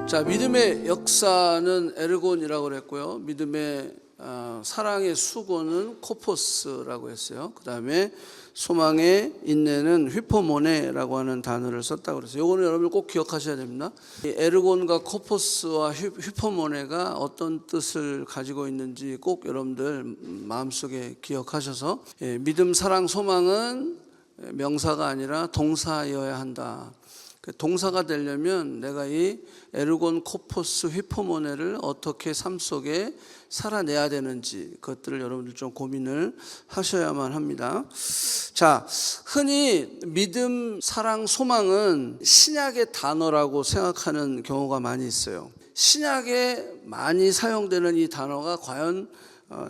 자, 믿음의 역사는 에르곤이라고 그랬고요. 믿음의 사랑의 수고는 코포스라고 했어요. 그 다음에 소망의 인내는 휘포모네라고 하는 단어를 썼다고 그랬어요. 이거는 여러분 꼭 기억하셔야 됩니다. 에르곤과 코포스와 휘포모네가 어떤 뜻을 가지고 있는지 꼭 여러분들 마음속에 기억하셔서, 믿음, 사랑, 소망은 명사가 아니라 동사여야 한다. 동사가 되려면 내가 이 에르곤, 코포스, 휘포모네를 어떻게 삶 속에 살아내야 되는지 그것들을 여러분들 좀 고민을 하셔야만 합니다. 자, 흔히 믿음, 사랑, 소망은 신약의 단어라고 생각하는 경우가 많이 있어요. 신약에 많이 사용되는 이 단어가 과연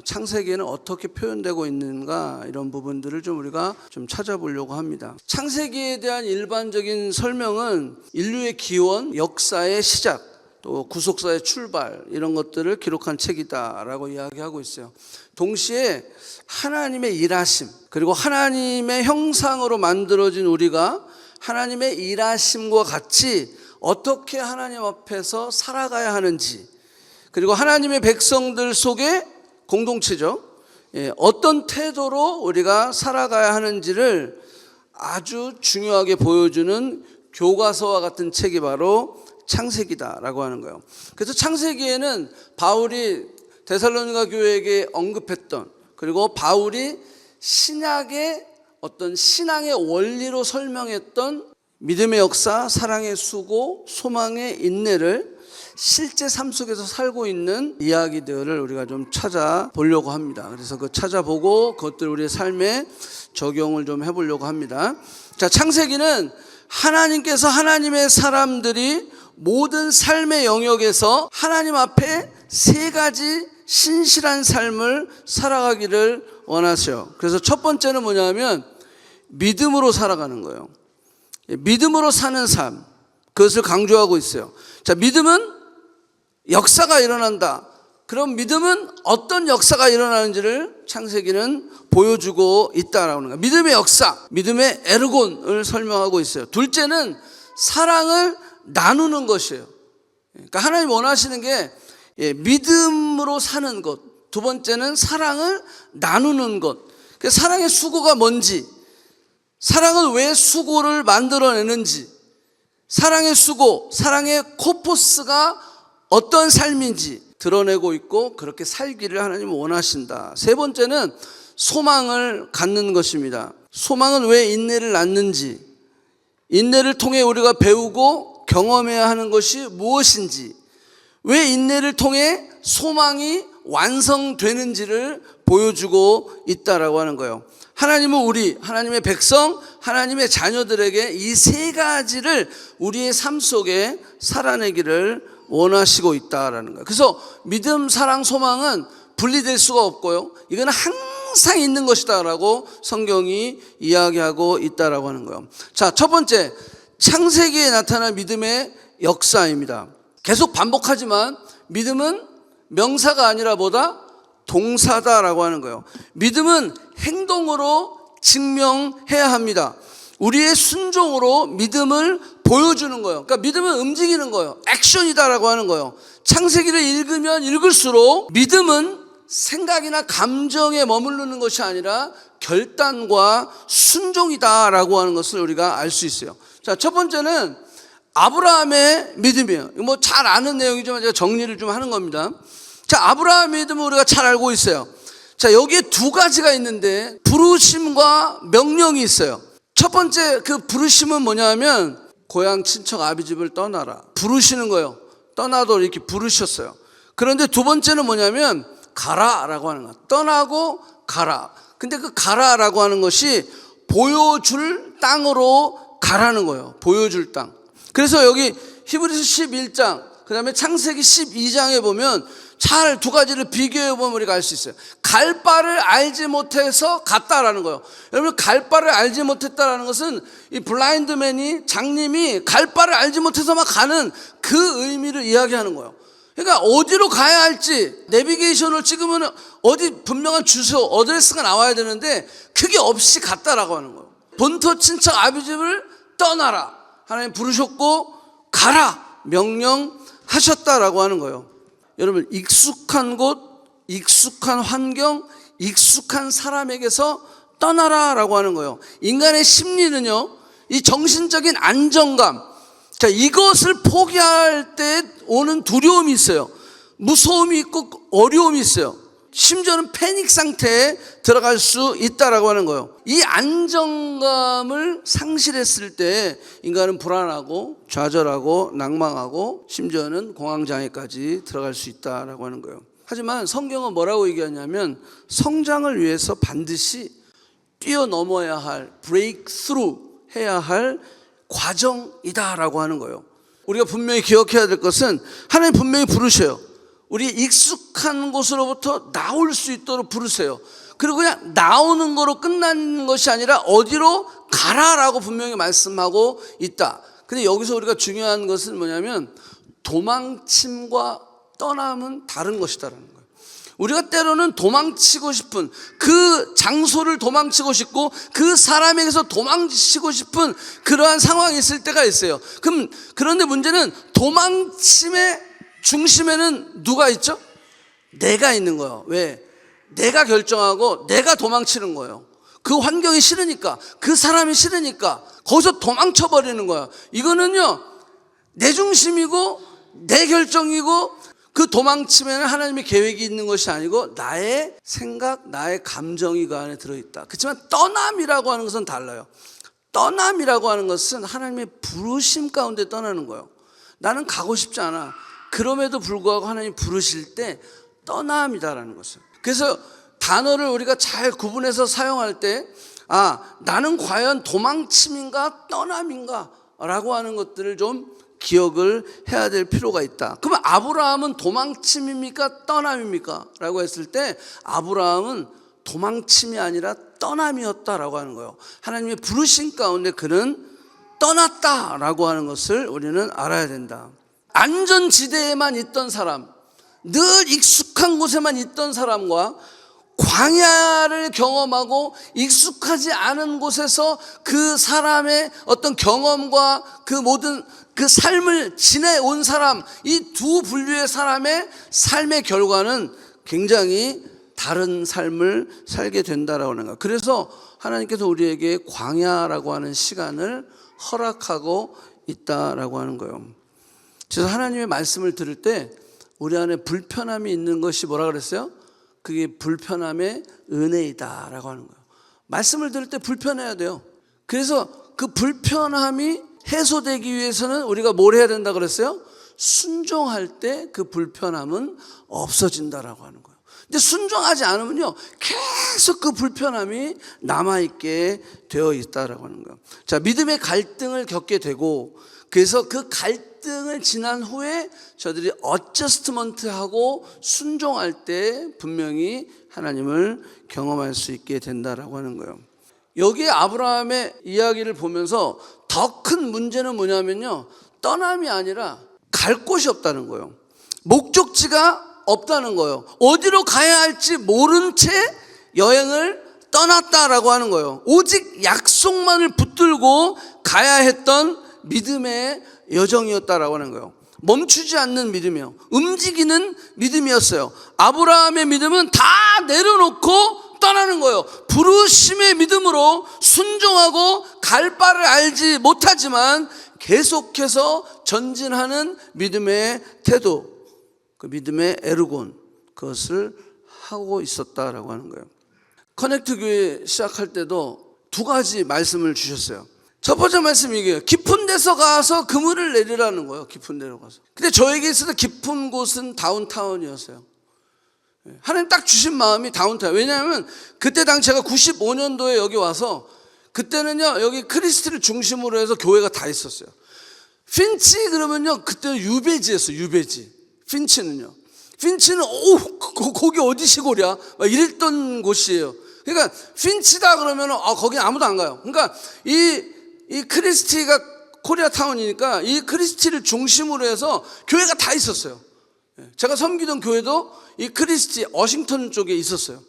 창세기에는 어떻게 표현되고 있는가, 이런 부분들을 좀 우리가 좀 찾아보려고 합니다. 창세기에 대한 일반적인 설명은 인류의 기원, 역사의 시작, 또 구속사의 출발, 이런 것들을 기록한 책이다라고 이야기하고 있어요. 동시에 하나님의 일하심, 그리고 하나님의 형상으로 만들어진 우리가 하나님의 일하심과 같이 어떻게 하나님 앞에서 살아가야 하는지, 그리고 하나님의 백성들 속에 공동체죠. 어떤 태도로 우리가 살아가야 하는지를 아주 중요하게 보여주는 교과서와 같은 책이 바로 창세기다라고 하는 거예요. 그래서 창세기에는 바울이 데살로니가 교회에게 언급했던, 그리고 바울이 신약의 어떤 신앙의 원리로 설명했던 믿음의 역사, 사랑의 수고, 소망의 인내를 실제 삶 속에서 살고 있는 이야기들을 우리가 좀 찾아보려고 합니다. 그래서 그 찾아보고 그것들 우리의 삶에 적용을 좀 해보려고 합니다. 자, 창세기는 하나님께서 하나님의 사람들이 모든 삶의 영역에서 하나님 앞에 세 가지 신실한 삶을 살아가기를 원하셔요. 그래서 첫 번째는 뭐냐면 믿음으로 살아가는 거예요. 믿음으로 사는 삶, 그것을 강조하고 있어요. 자, 믿음은 역사가 일어난다. 그럼 믿음은 어떤 역사가 일어나는지를 창세기는 보여주고 있다라는 거예요. 믿음의 역사, 믿음의 에르곤을 설명하고 있어요. 둘째는 사랑을 나누는 것이에요. 그러니까 하나님 원하시는 게 믿음으로 사는 것. 두 번째는 사랑을 나누는 것. 사랑의 수고가 뭔지, 사랑은 왜 수고를 만들어내는지, 사랑의 수고, 사랑의 코포스가 어떤 삶인지 드러내고 있고, 그렇게 살기를 하나님은 원하신다. 세 번째는 소망을 갖는 것입니다. 소망은 왜 인내를 낳는지, 인내를 통해 우리가 배우고 경험해야 하는 것이 무엇인지, 왜 인내를 통해 소망이 완성되는지를 보여주고 있다라고 하는 거예요. 하나님은 우리, 하나님의 백성, 하나님의 자녀들에게 이 세 가지를 우리의 삶 속에 살아내기를 원하시고 있다라는 거예요. 그래서 믿음, 사랑, 소망은 분리될 수가 없고요. 이건 항상 있는 것이다라고 성경이 이야기하고 있다라고 하는 거예요. 자, 첫 번째, 창세기에 나타난 믿음의 역사입니다. 계속 반복하지만 믿음은 명사가 아니라 뭐다? 동사다라고 하는 거예요. 믿음은 행동으로 증명해야 합니다. 우리의 순종으로 믿음을 보여주는 거예요. 그러니까 믿음은 움직이는 거예요. 액션이다라고 하는 거예요. 창세기를 읽으면 읽을수록 믿음은 생각이나 감정에 머무르는 것이 아니라 결단과 순종이다라고 하는 것을 우리가 알 수 있어요. 자, 첫 번째는 아브라함의 믿음이에요. 뭐 잘 아는 내용이지만 제가 정리를 좀 하는 겁니다. 자, 아브라함의 믿음은 우리가 잘 알고 있어요. 자, 여기에 두 가지가 있는데 부르심과 명령이 있어요. 첫 번째 그 부르심은 뭐냐면 고향 친척 아비 집을 떠나라, 부르시는 거예요. 떠나도 이렇게 부르셨어요. 그런데 두 번째는 뭐냐면 가라라고 하는 거예요. 떠나고 가라. 근데 그 가라라고 하는 것이 보여줄 땅으로 가라는 거예요. 보여줄 땅. 그래서 여기 히브리서 11장, 그 다음에 창세기 12장에 보면 잘 두 가지를 비교해 보면 우리가 알 수 있어요. 갈 바를 알지 못해서 갔다라는 거예요. 여러분, 갈 바를 알지 못했다라는 것은 이 블라인드맨이, 장님이 갈 바를 알지 못해서 막 가는 그 의미를 이야기하는 거예요. 그러니까 어디로 가야 할지 내비게이션을 찍으면 어디 분명한 주소, 어드레스가 나와야 되는데 그게 없이 갔다라고 하는 거예요. 본토 친척 아비 집을 떠나라. 하나님 부르셨고 가라. 명령 하셨다라고 하는 거예요. 여러분, 익숙한 곳, 익숙한 환경, 익숙한 사람에게서 떠나라라고 하는 거예요. 인간의 심리는요, 이 정신적인 안정감, 자, 이것을 포기할 때 오는 두려움이 있어요. 무서움이 있고 어려움이 있어요. 심지어는 패닉 상태에 들어갈 수 있다라고 하는 거예요. 이 안정감을 상실했을 때 인간은 불안하고 좌절하고 낭망하고 심지어는 공황장애까지 들어갈 수 있다라고 하는 거예요. 하지만 성경은 뭐라고 얘기하냐면 성장을 위해서 반드시 뛰어넘어야 할, 브레이크스루 해야 할 과정이다라고 하는 거예요. 우리가 분명히 기억해야 될 것은 하나님 분명히 부르셔요. 우리 익숙한 곳으로부터 나올 수 있도록 부르세요. 그리고 그냥 나오는 거로 끝나는 것이 아니라 어디로 가라라고 분명히 말씀하고 있다. 근데 여기서 우리가 중요한 것은 뭐냐면 도망침과 떠남은 다른 것이다라는 거예요. 우리가 때로는 도망치고 싶은 그 장소를 도망치고 싶고 그 사람에게서 도망치고 싶은 그러한 상황이 있을 때가 있어요. 그런데 문제는 도망침의 중심에는 누가 있죠? 내가 있는 거예요. 왜? 내가 결정하고 내가 도망치는 거예요. 그 환경이 싫으니까, 그 사람이 싫으니까 거기서 도망쳐 버리는 거야. 이거는요, 내 중심이고 내 결정이고 그 도망침에는 하나님의 계획이 있는 것이 아니고 나의 생각, 나의 감정이 그 안에 들어있다. 그렇지만 떠남이라고 하는 것은 달라요. 떠남이라고 하는 것은 하나님의 부르심 가운데 떠나는 거예요. 나는 가고 싶지 않아. 그럼에도 불구하고 하나님 부르실 때 떠남이다라는 것이에요. 그래서 단어를 우리가 잘 구분해서 사용할 때 나는 과연 도망침인가 떠남인가 라고 하는 것들을 좀 기억을 해야 될 필요가 있다. 그러면 아브라함은 도망침입니까 떠남입니까? 라고 했을 때 아브라함은 도망침이 아니라 떠남이었다라고 하는 거예요. 하나님의 부르심 가운데 그는 떠났다라고 하는 것을 우리는 알아야 된다. 안전지대에만 있던 사람, 늘 익숙한 곳에만 있던 사람과 광야를 경험하고 익숙하지 않은 곳에서 그 사람의 어떤 경험과 그 모든 그 삶을 지내온 사람, 이 두 분류의 사람의 삶의 결과는 굉장히 다른 삶을 살게 된다라고 하는 거예요. 그래서 하나님께서 우리에게 광야라고 하는 시간을 허락하고 있다라고 하는 거예요. 그래서 하나님의 말씀을 들을 때 우리 안에 불편함이 있는 것이 뭐라 그랬어요? 그게 불편함의 은혜이다라고 하는 거예요. 말씀을 들을 때 불편해야 돼요. 그래서 그 불편함이 해소되기 위해서는 우리가 뭘 해야 된다 그랬어요? 순종할 때 그 불편함은 없어진다라고 하는 거예요. 근데 순종하지 않으면요, 계속 그 불편함이 남아있게 되어 있다라고 하는 거예요. 자, 믿음의 갈등을 겪게 되고, 그래서 그 갈등을 지난 후에 저들이 어저스트먼트하고 순종할 때 분명히 하나님을 경험할 수 있게 된다라고 하는 거예요. 여기에 아브라함의 이야기를 보면서 더 큰 문제는 뭐냐면요, 떠남이 아니라 갈 곳이 없다는 거예요. 목적지가 없다는 거예요. 어디로 가야 할지 모른 채 여행을 떠났다라고 하는 거예요. 오직 약속만을 붙들고 가야 했던 믿음의 여정이었다라고 하는 거예요. 멈추지 않는 믿음이요, 움직이는 믿음이었어요. 아브라함의 믿음은 다 내려놓고 떠나는 거예요. 부르심의 믿음으로 순종하고 갈 바를 알지 못하지만 계속해서 전진하는 믿음의 태도, 그 믿음의 에르곤, 그것을 하고 있었다라고 하는 거예요. 커넥트 교회 시작할 때도 두 가지 말씀을 주셨어요. 첫 번째 말씀이 이게요, 깊은 데서 가서 그물을 내리라는 거예요. 깊은 데로 가서. 근데 저에게 있어서 깊은 곳은 다운타운이었어요. 하나님 딱 주신 마음이 다운타운. 왜냐하면 그때 당시 제가 95년도에 여기 와서, 그때는요 여기 크리스티를 중심으로 해서 교회가 다 있었어요. 핀치 그러면요 그때는 유배지였어요. 유배지. 핀치는요, 핀치는 거기 어디 시골이야 막 이랬던 곳이에요. 그러니까 핀치다 그러면 거기 아무도 안 가요. 그러니까 이 크리스티가 코리아타운이니까 이 크리스티를 중심으로 해서 교회가 다 있었어요. 제가 섬기던 교회도 이 크리스티 워싱턴 쪽에 있었어요.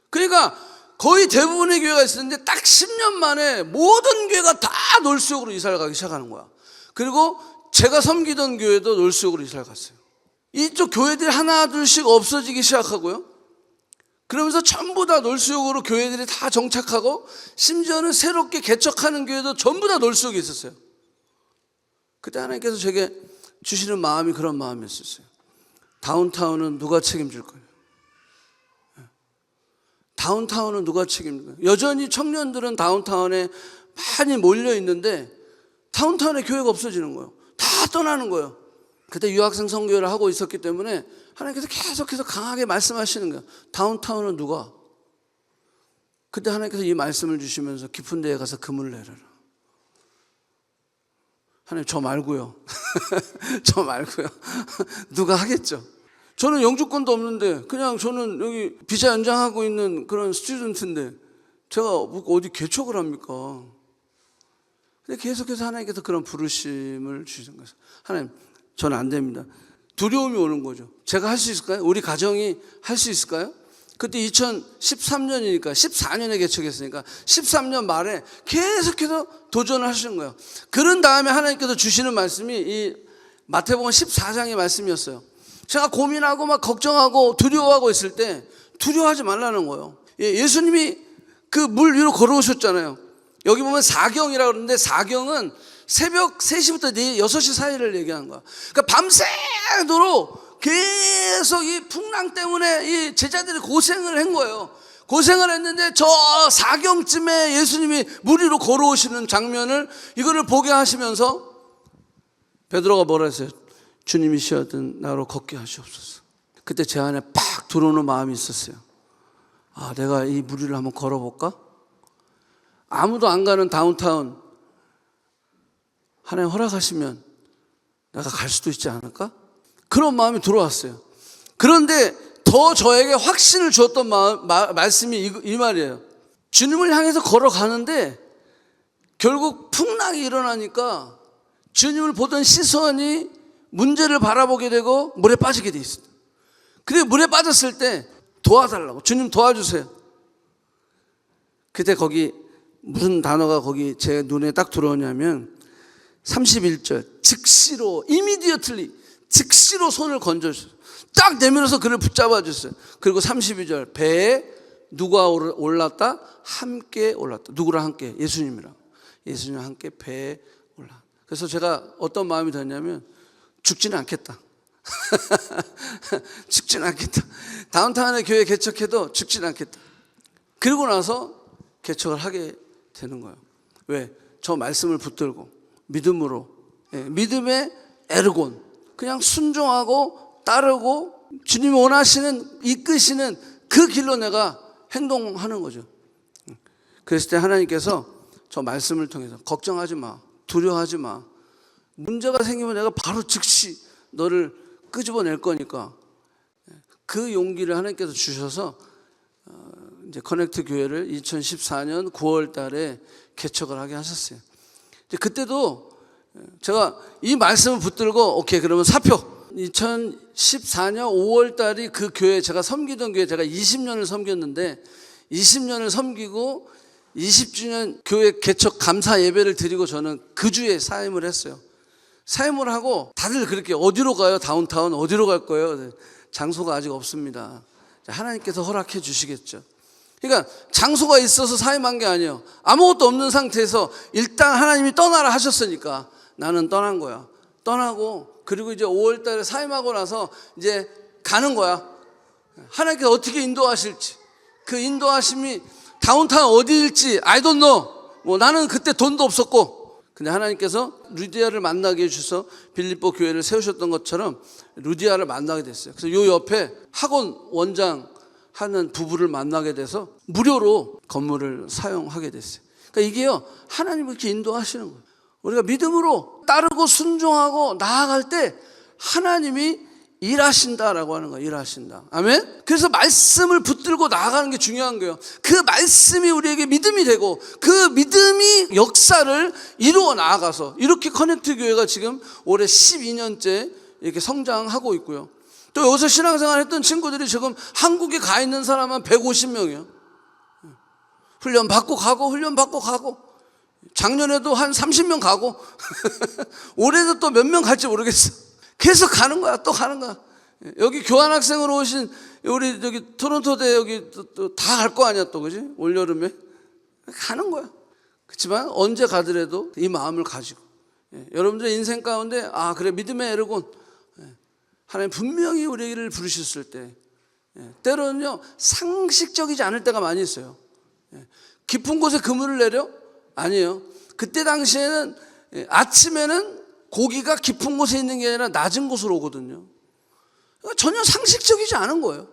그러니까 거의 대부분의 교회가 있었는데 딱 10년 만에 모든 교회가 다 놀수역으로 이사를 가기 시작하는 거야. 그리고 제가 섬기던 교회도 놀수역으로 이사를 갔어요. 이쪽 교회들이 하나 둘씩 없어지기 시작하고요. 그러면서 전부 다 놀수역으로 교회들이 다 정착하고, 심지어는 새롭게 개척하는 교회도 전부 다 놀수역이 있었어요. 그때 하나님께서 제게 주시는 마음이 그런 마음이었어요. 다운타운은 누가 책임질 거예요? 다운타운은 누가 책임질 거예요? 여전히 청년들은 다운타운에 많이 몰려 있는데 다운타운에 교회가 없어지는 거예요. 다 떠나는 거예요. 그때 유학생 선교를 하고 있었기 때문에 하나님께서 계속해서 강하게 말씀하시는 거예요. 다운타운은 누가? 그때 하나님께서 이 말씀을 주시면서 깊은 데에 가서 그물 내려라. 하나님, 저 말고요. 저 말고요. 누가 하겠죠? 저는 영주권도 없는데, 그냥 저는 여기 비자 연장하고 있는 그런 스튜던트인데 제가 어디 개척을 합니까? 근데 계속해서 하나님께서 그런 부르심을 주신 거예요. 하나님, 저는 안 됩니다. 두려움이 오는 거죠. 제가 할 수 있을까요? 우리 가정이 할 수 있을까요? 그때 2013년이니까 14년에 개척했으니까 13년 말에 계속해서 도전을 하시는 거예요. 그런 다음에 하나님께서 주시는 말씀이 이 마태복음 14장의 말씀이었어요. 제가 고민하고 막 걱정하고 두려워하고 있을 때 두려워하지 말라는 거예요. 예수님이 그 물 위로 걸어오셨잖아요. 여기 보면 사경이라고 그러는데, 사경은 새벽 3시부터 6시 사이를 얘기하는 거야. 그러니까 밤새도록 계속 이 풍랑 때문에 이 제자들이 고생을 한 거예요. 고생을 했는데 저 사경쯤에 예수님이 물 위로 걸어오시는 장면을, 이거를 보게 하시면서 베드로가 뭐라 했어요? 주님이 시어든 나로 걷게 하시옵소서. 그때 제 안에 팍 들어오는 마음이 있었어요. 아, 내가 이 물 위를 한번 걸어볼까? 아무도 안 가는 다운타운, 하나님 허락하시면 내가 갈 수도 있지 않을까? 그런 마음이 들어왔어요. 그런데 더 저에게 확신을 주었던 말씀이 이 말이에요. 주님을 향해서 걸어가는데 결국 풍랑이 일어나니까 주님을 보던 시선이 문제를 바라보게 되고 물에 빠지게 돼 있어요. 그리고 물에 빠졌을 때 도와달라고, 주님 도와주세요. 그때 거기 무슨 단어가 거기 제 눈에 딱 들어오냐면 31절, 즉시로, immediately, 즉시로 손을 건져주세요. 딱 내밀어서 그를 붙잡아 주세요. 그리고 32절, 배에 누가 올랐다? 함께 올랐다. 누구랑 함께? 예수님이랑. 예수님과 함께 배에 올라. 그래서 제가 어떤 마음이 들었냐면, 죽지는 않겠다. 죽지는 않겠다. 다운타운에 교회 개척해도 죽지는 않겠다. 그러고 나서 개척을 하게 되는 거예요. 왜? 저 말씀을 붙들고 믿음으로, 믿음의 에르곤, 그냥 순종하고 따르고 주님이 원하시는, 이끄시는 그 길로 내가 행동하는 거죠. 그랬을 때 하나님께서 저 말씀을 통해서 걱정하지 마, 두려워하지 마, 문제가 생기면 내가 바로 즉시 너를 끄집어낼 거니까, 그 용기를 하나님께서 주셔서 이제 커넥트 교회를 2014년 9월 달에 개척을 하게 하셨어요. 그때도 제가 이 말씀을 붙들고, 오케이, 그러면 사표. 2014년 5월 달이 그 교회, 제가 섬기던 교회, 제가 20년을 섬겼는데 20년을 섬기고 20주년 교회 개척 감사 예배를 드리고 저는 그 주에 사임을 했어요. 사임을 하고 다들 그렇게, 어디로 가요? 다운타운 어디로 갈 거예요? 장소가 아직 없습니다. 하나님께서 허락해 주시겠죠. 그러니까 장소가 있어서 사임한 게 아니에요. 아무것도 없는 상태에서 일단 하나님이 떠나라 하셨으니까 나는 떠난 거야. 떠나고, 그리고 이제 5월 달에 사임하고 나서 이제 가는 거야. 하나님께서 어떻게 인도하실지, 그 인도하심이 다운타운 어디일지 I don't know. 뭐 나는 그때 돈도 없었고, 근데 하나님께서 루디아를 만나게 해주셔서 빌립보 교회를 세우셨던 것처럼 루디아를 만나게 됐어요. 그래서 요 옆에 학원 원장 하는 부부를 만나게 돼서 무료로 건물을 사용하게 됐어요. 그러니까 이게요, 하나님이 이렇게 인도하시는 거예요. 우리가 믿음으로 따르고 순종하고 나아갈 때 하나님이 일하신다라고 하는 거예요. 일하신다. 아멘? 그래서 말씀을 붙들고 나아가는 게 중요한 거예요. 그 말씀이 우리에게 믿음이 되고 그 믿음이 역사를 이루어 나아가서 이렇게 커넥트 교회가 지금 올해 12년째 이렇게 성장하고 있고요. 또 여기서 신앙생활 했던 친구들이 지금 한국에 가 있는 사람은 150명이에요. 훈련 받고 가고 훈련 받고 가고. 작년에도 한 30명 가고 올해도 또 몇 명 갈지 모르겠어. 계속 가는 거야. 또 가는 거야. 여기 교환학생으로 오신 우리 여기 토론토대 여기 또 다 갈 거 아니야 또, 그지? 올여름에 가는 거야. 그렇지만 언제 가더라도 이 마음을 가지고, 여러분들의 인생 가운데 그래, 믿음의 에르곤, 하나님 분명히 우리를 부르셨을 때, 때로는요 상식적이지 않을 때가 많이 있어요. 깊은 곳에 그물을 내려? 아니에요. 그때 당시에는 아침에는 고기가 깊은 곳에 있는 게 아니라 낮은 곳으로 오거든요. 전혀 상식적이지 않은 거예요.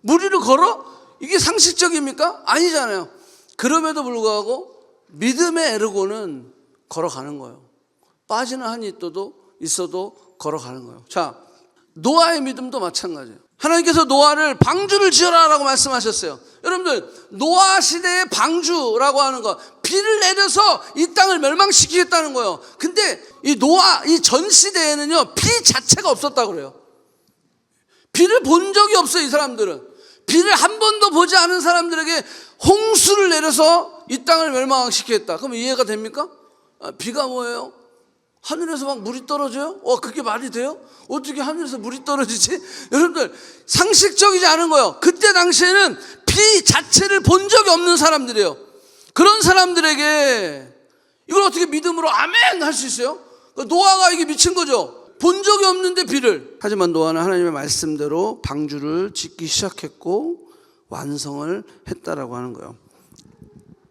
물 위를 걸어? 이게 상식적입니까? 아니잖아요. 그럼에도 불구하고 믿음의 에르고는 걸어가는 거예요. 빠지는 한이 있어도 걸어가는 거예요. 자, 노아의 믿음도 마찬가지예요. 하나님께서 노아를 방주를 지어라라고 말씀하셨어요. 여러분들, 노아 시대의 방주라고 하는 거, 비를 내려서 이 땅을 멸망시키겠다는 거예요. 근데 이 노아 이 전 시대에는요 비 자체가 없었다고 그래요. 비를 본 적이 없어요. 이 사람들은 비를 한 번도 보지 않은 사람들에게 홍수를 내려서 이 땅을 멸망시키겠다. 그럼 이해가 됩니까? 비가 뭐예요? 하늘에서 막 물이 떨어져요? 그게 말이 돼요? 어떻게 하늘에서 물이 떨어지지? 여러분들, 상식적이지 않은 거예요. 그때 당시에는 비 자체를 본 적이 없는 사람들이에요. 그런 사람들에게 이걸 어떻게 믿음으로 아멘 할 수 있어요? 노아가 이게 미친 거죠. 본 적이 없는데 비를. 하지만 노아는 하나님의 말씀대로 방주를 짓기 시작했고 완성을 했다라고 하는 거예요.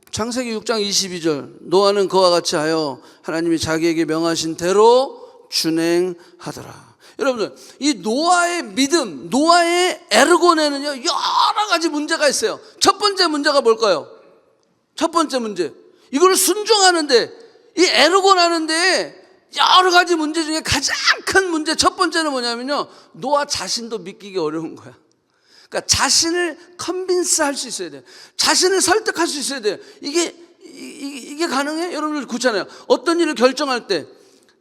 창세기 6장 22절, 노아는 그와 같이 하여 하나님이 자기에게 명하신 대로 준행하더라. 여러분들, 이 노아의 믿음, 노아의 에르고네는요 여러 가지 문제가 있어요. 첫 번째 문제가 뭘까요? 첫 번째 문제, 이걸 순종하는데, 이 에르곤 하는데 여러 가지 문제 중에 가장 큰 문제, 첫 번째는 뭐냐면요, 노아 자신도 믿기기 어려운 거야. 그러니까 자신을 컨빈스 할 수 있어야 돼요. 자신을 설득할 수 있어야 돼요. 이게 가능해? 여러분들 그렇잖아요. 어떤 일을 결정할 때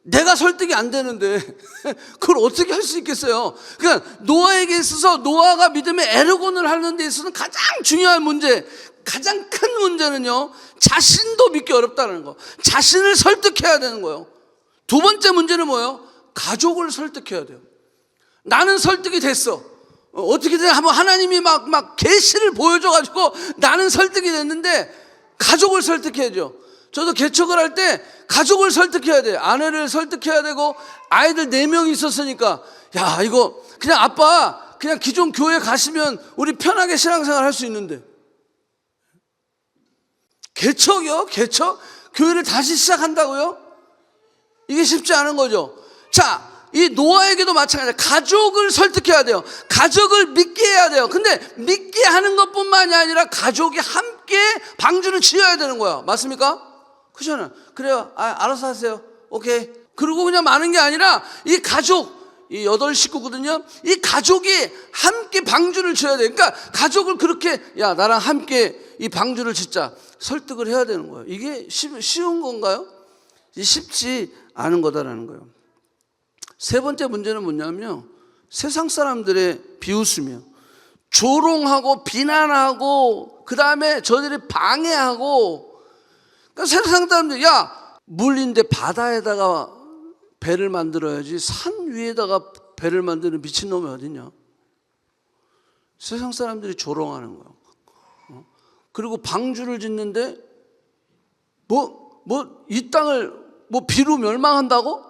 내가 설득이 안 되는데 그걸 어떻게 할 수 있겠어요? 그러니까 노아에게 있어서, 노아가 믿음의 에르곤을 하는 데 있어서는 가장 중요한 문제, 가장 큰 문제는요, 자신도 믿기 어렵다는 거, 자신을 설득해야 되는 거예요. 두 번째 문제는 뭐예요? 가족을 설득해야 돼요. 나는 설득이 됐어. 어떻게든 한번 하나님이 막 계시를 보여줘가지고 나는 설득이 됐는데 가족을 설득해야죠. 저도 개척을 할 때 가족을 설득해야 돼요. 아내를 설득해야 되고, 아이들 4명이 있었으니까, 야, 이거 그냥 아빠 그냥 기존 교회 가시면 우리 편하게 신앙생활 할 수 있는데, 개척이요? 개척? 교회를 다시 시작한다고요? 이게 쉽지 않은 거죠. 자, 이 노아에게도 마찬가지예요. 가족을 설득해야 돼요. 가족을 믿게 해야 돼요. 근데 믿게 하는 것뿐만이 아니라 가족이 함께 방주를 지어야 되는 거야. 맞습니까? 그렇잖아요. 그래요. 알아서 하세요. 오케이. 그리고 그냥 많은 게 아니라 이 가족, 이 8식구거든요. 이 가족이 함께 방주를 지어야 돼요. 그러니까 가족을 그렇게, 야, 나랑 함께 이 방주를 짓자, 설득을 해야 되는 거예요. 이게 쉬운 건가요? 쉽지 않은 거다라는 거예요. 세 번째 문제는 뭐냐면요, 세상 사람들의 비웃음이요. 조롱하고 비난하고, 그 다음에 저들이 방해하고. 그러니까 세상 사람들이, 야, 물인데 바다에다가 배를 만들어야지 산 위에다가 배를 만드는 미친놈이 어딨냐. 세상 사람들이 조롱하는 거예요. 그리고 방주를 짓는데 이 땅을 비로 멸망한다고?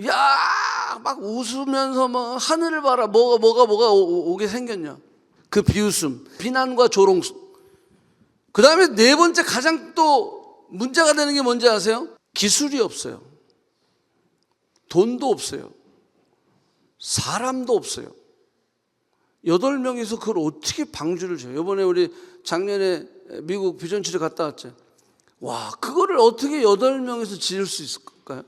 야, 막 웃으면서 하늘을 봐라, 뭐가 오게 생겼냐. 그 비웃음, 비난과 조롱. 그 다음에 네 번째 가장 또 문제가 되는 게 뭔지 아세요? 기술이 없어요. 돈도 없어요. 사람도 없어요. 8명이서 그걸 어떻게 방주를 지어요? 이번에 우리 작년에 미국 비전치료 갔다 왔죠. 와, 그거를 어떻게 8명이서 지을 수 있을까요?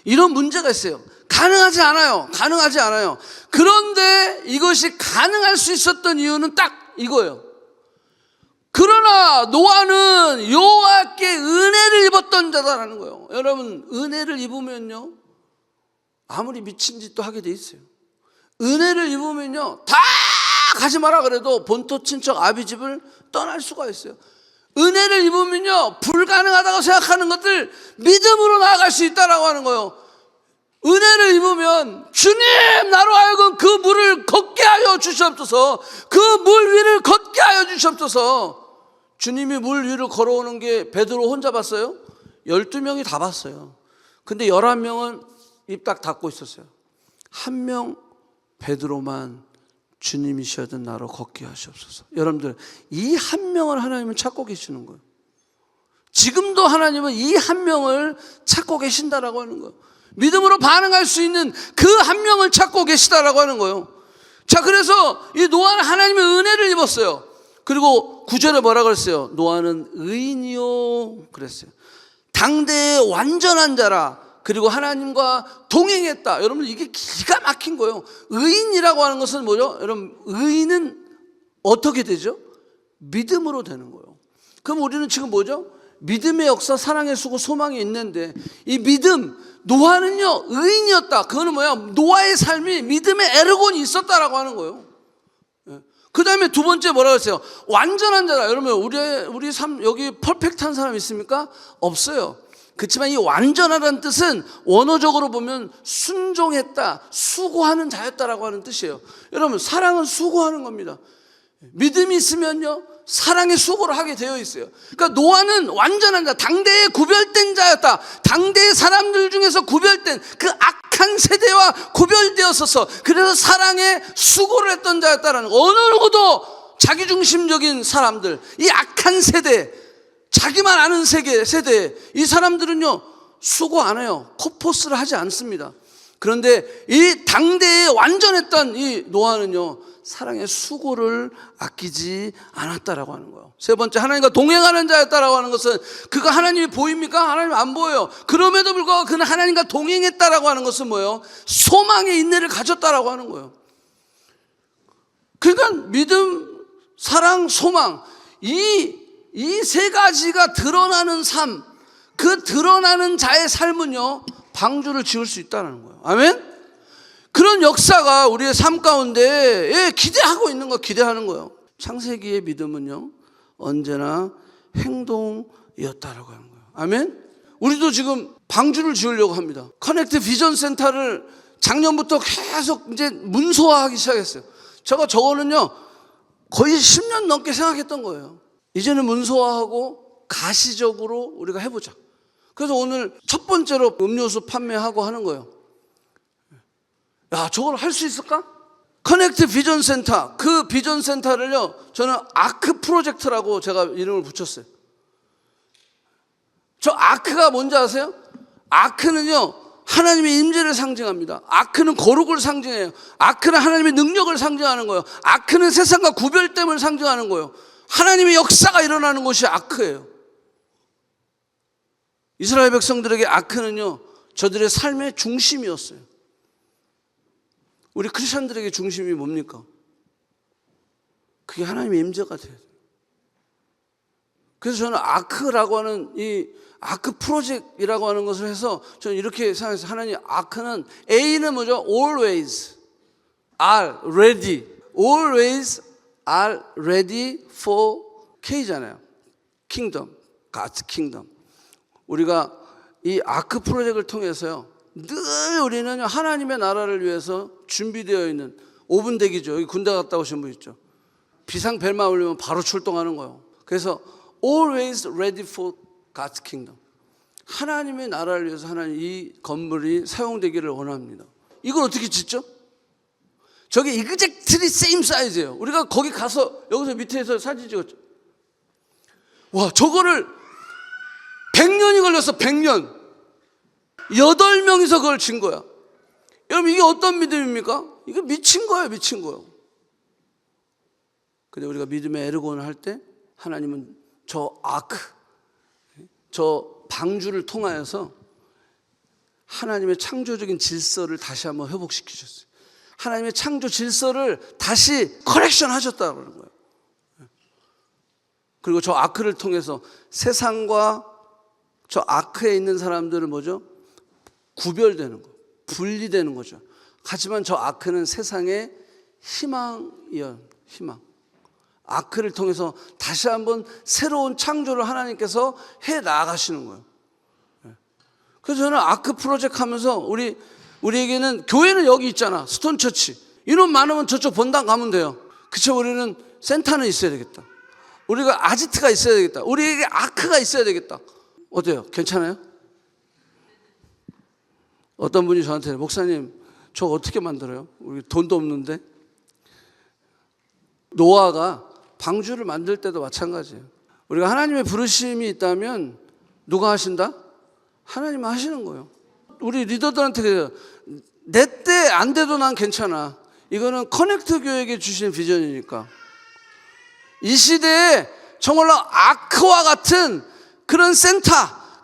이런 문제가 있어요. 가능하지 않아요. 가능하지 않아요. 그런데 이것이 가능할 수 있었던 이유는 딱 이거예요. 그러나 노아는 여호와께 은혜를 입었던 자다라는 거예요. 여러분, 은혜를 입으면요, 아무리 미친 짓도 하게 돼 있어요. 은혜를 입으면요, 다 가지 마라 그래도 본토 친척 아비 집을 떠날 수가 있어요. 은혜를 입으면요, 불가능하다고 생각하는 것들 믿음으로 나아갈 수 있다라고 하는 거예요. 은혜를 입으면 주님, 나로 하여금 그 물을 걷게 하여 주시옵소서. 그 물 위를 걷게 하여 주시옵소서. 주님이 물 위를 걸어오는 게 베드로 혼자 봤어요? 12명이 다 봤어요. 근데 11명은 입 딱 닫고 있었어요. 한 명 베드로만 주님이셔든 나로 걷게 하시옵소서. 여러분들, 이 한 명을 하나님은 찾고 계시는 거예요. 지금도 하나님은 이 한 명을 찾고 계신다라고 하는 거예요. 믿음으로 반응할 수 있는 그 한 명을 찾고 계시다라고 하는 거예요. 자, 그래서 이 노아는 하나님의 은혜를 입었어요. 그리고 9절에 뭐라 그랬어요? 노아는 의인이요 그랬어요. 당대의 완전한 자라. 그리고 하나님과 동행했다. 여러분, 이게 기가 막힌 거예요. 의인이라고 하는 것은 뭐죠? 여러분, 의인은 어떻게 되죠? 믿음으로 되는 거예요. 그럼 우리는 지금 뭐죠? 믿음의 역사, 사랑의 수고, 소망이 있는데, 이 믿음, 노아는요 의인이었다. 그거는 뭐야? 노아의 삶이 믿음의 에르곤이 있었다라고 하는 거예요. 그 다음에 두 번째 뭐라고 했어요? 완전한 자라. 여러분, 우리 삶 여기 퍼펙트한 사람 있습니까? 없어요. 그렇지만 이 완전하다는 뜻은 원어적으로 보면 순종했다, 수고하는 자였다라고 하는 뜻이에요. 여러분, 사랑은 수고하는 겁니다. 믿음이 있으면요 사랑의 수고를 하게 되어 있어요. 그러니까 노아는 완전한 자, 당대에 구별된 자였다. 당대의 사람들 중에서 구별된 그 악한 세대와 구별되었어서 그래서 사랑의 수고를 했던 자였다라는 거. 어느 누구도 자기중심적인 사람들, 이 악한 세대, 자기만 아는 세대, 이 사람들은요 수고 안 해요. 코포스를 하지 않습니다. 그런데 이 당대에 완전했던 이 노아는요 사랑의 수고를 아끼지 않았다라고 하는 거예요. 세 번째, 하나님과 동행하는 자였다라고 하는 것은 그가 하나님이 보입니까? 하나님 안 보여요. 그럼에도 불구하고 그는 하나님과 동행했다라고 하는 것은 뭐예요? 소망의 인내를 가졌다라고 하는 거예요. 그러니까 믿음, 사랑, 소망, 이 세 가지가 드러나는 삶, 그 드러나는 자의 삶은요 방주를 지을 수 있다는 거예요. 아멘? 그런 역사가 우리의 삶 가운데 기대하고 있는 거, 기대하는 거예요. 창세기의 믿음은요 언제나 행동이었다라고 하는 거예요. 아멘? 우리도 지금 방주를 지으려고 합니다. 커넥트 비전 센터를 작년부터 계속 이제 문서화하기 시작했어요. 저거는요 거의 10년 넘게 생각했던 거예요. 이제는 문서화하고 가시적으로 우리가 해보자. 그래서 오늘 첫 번째로 음료수 판매하고 하는 거예요. 야, 저걸 할 수 있을까? 커넥트 비전 센터, 그 비전 센터를요 저는 아크 프로젝트라고 제가 이름을 붙였어요. 저 아크가 뭔지 아세요? 아크는요 하나님의 임재를 상징합니다. 아크는 거룩을 상징해요. 아크는 하나님의 능력을 상징하는 거예요. 아크는 세상과 구별됨을 상징하는 거예요. 하나님의 역사가 일어나는 것이 아크예요. 이스라엘 백성들에게 아크는요 저들의 삶의 중심이었어요. 우리 크리스천들에게 중심이 뭡니까? 그게 하나님의 임재가 돼요. 그래서 저는 아크라고 하는 이 아크 프로젝트라고 하는 것을 해서 저는 이렇게 생각해서 하나님, 아크는 A는 뭐죠? Always are ready. Always are ready for K잖아요. Kingdom, God's kingdom. 우리가 이 아크 프로젝트를 통해서요 늘 우리는 하나님의 나라를 위해서 준비되어 있는 5분 대기죠. 여기 군대 갔다 오신 분 있죠. 비상벨만 울리면 바로 출동하는 거예요. 그래서 always ready for God's kingdom. 하나님의 나라를 위해서 하나님 이 건물이 사용되기를 원합니다. 이걸 어떻게 짓죠? 저게 exactly same size예요. 우리가 거기 가서 여기서 밑에서 사진 찍었죠. 와, 저거를 100년이 걸렸어. 100년. 8명이서 그걸 진 거야. 여러분, 이게 어떤 믿음입니까? 이게 미친 거예요. 미친 거예요. 근데 우리가 믿음의 에르곤을 할 때 하나님은 저 아크, 저 방주를 통하여서 하나님의 창조적인 질서를 다시 한번 회복시키셨어요. 하나님의 창조 질서를 다시 커렉션 하셨다는 거예요. 그리고 저 아크를 통해서 세상과 저 아크에 있는 사람들은 뭐죠? 구별되는 거, 분리되는 거죠. 하지만 저 아크는 세상의 희망이요, 희망. 아크를 통해서 다시 한번 새로운 창조를 하나님께서 해 나가시는 거예요. 그래서 저는 아크 프로젝트 하면서 우리에게는 교회는 여기 있잖아. 스톤처치. 인원 많으면 저쪽 본당 가면 돼요. 그쵸? 우리는 센터는 있어야 되겠다. 우리가 아지트가 있어야 되겠다. 우리에게 아크가 있어야 되겠다. 어때요? 괜찮아요? 어떤 분이 저한테 목사님 저 어떻게 만들어요? 우리 돈도 없는데. 노아가 방주를 만들 때도 마찬가지예요. 우리가 하나님의 부르심이 있다면 누가 하신다? 하나님 하시는 거예요. 우리 리더들한테 그래요. 내 때 안 돼도 난 괜찮아. 이거는 커넥트 교회에게 주신 비전이니까. 이 시대에 정말로 아크와 같은 그런 센터,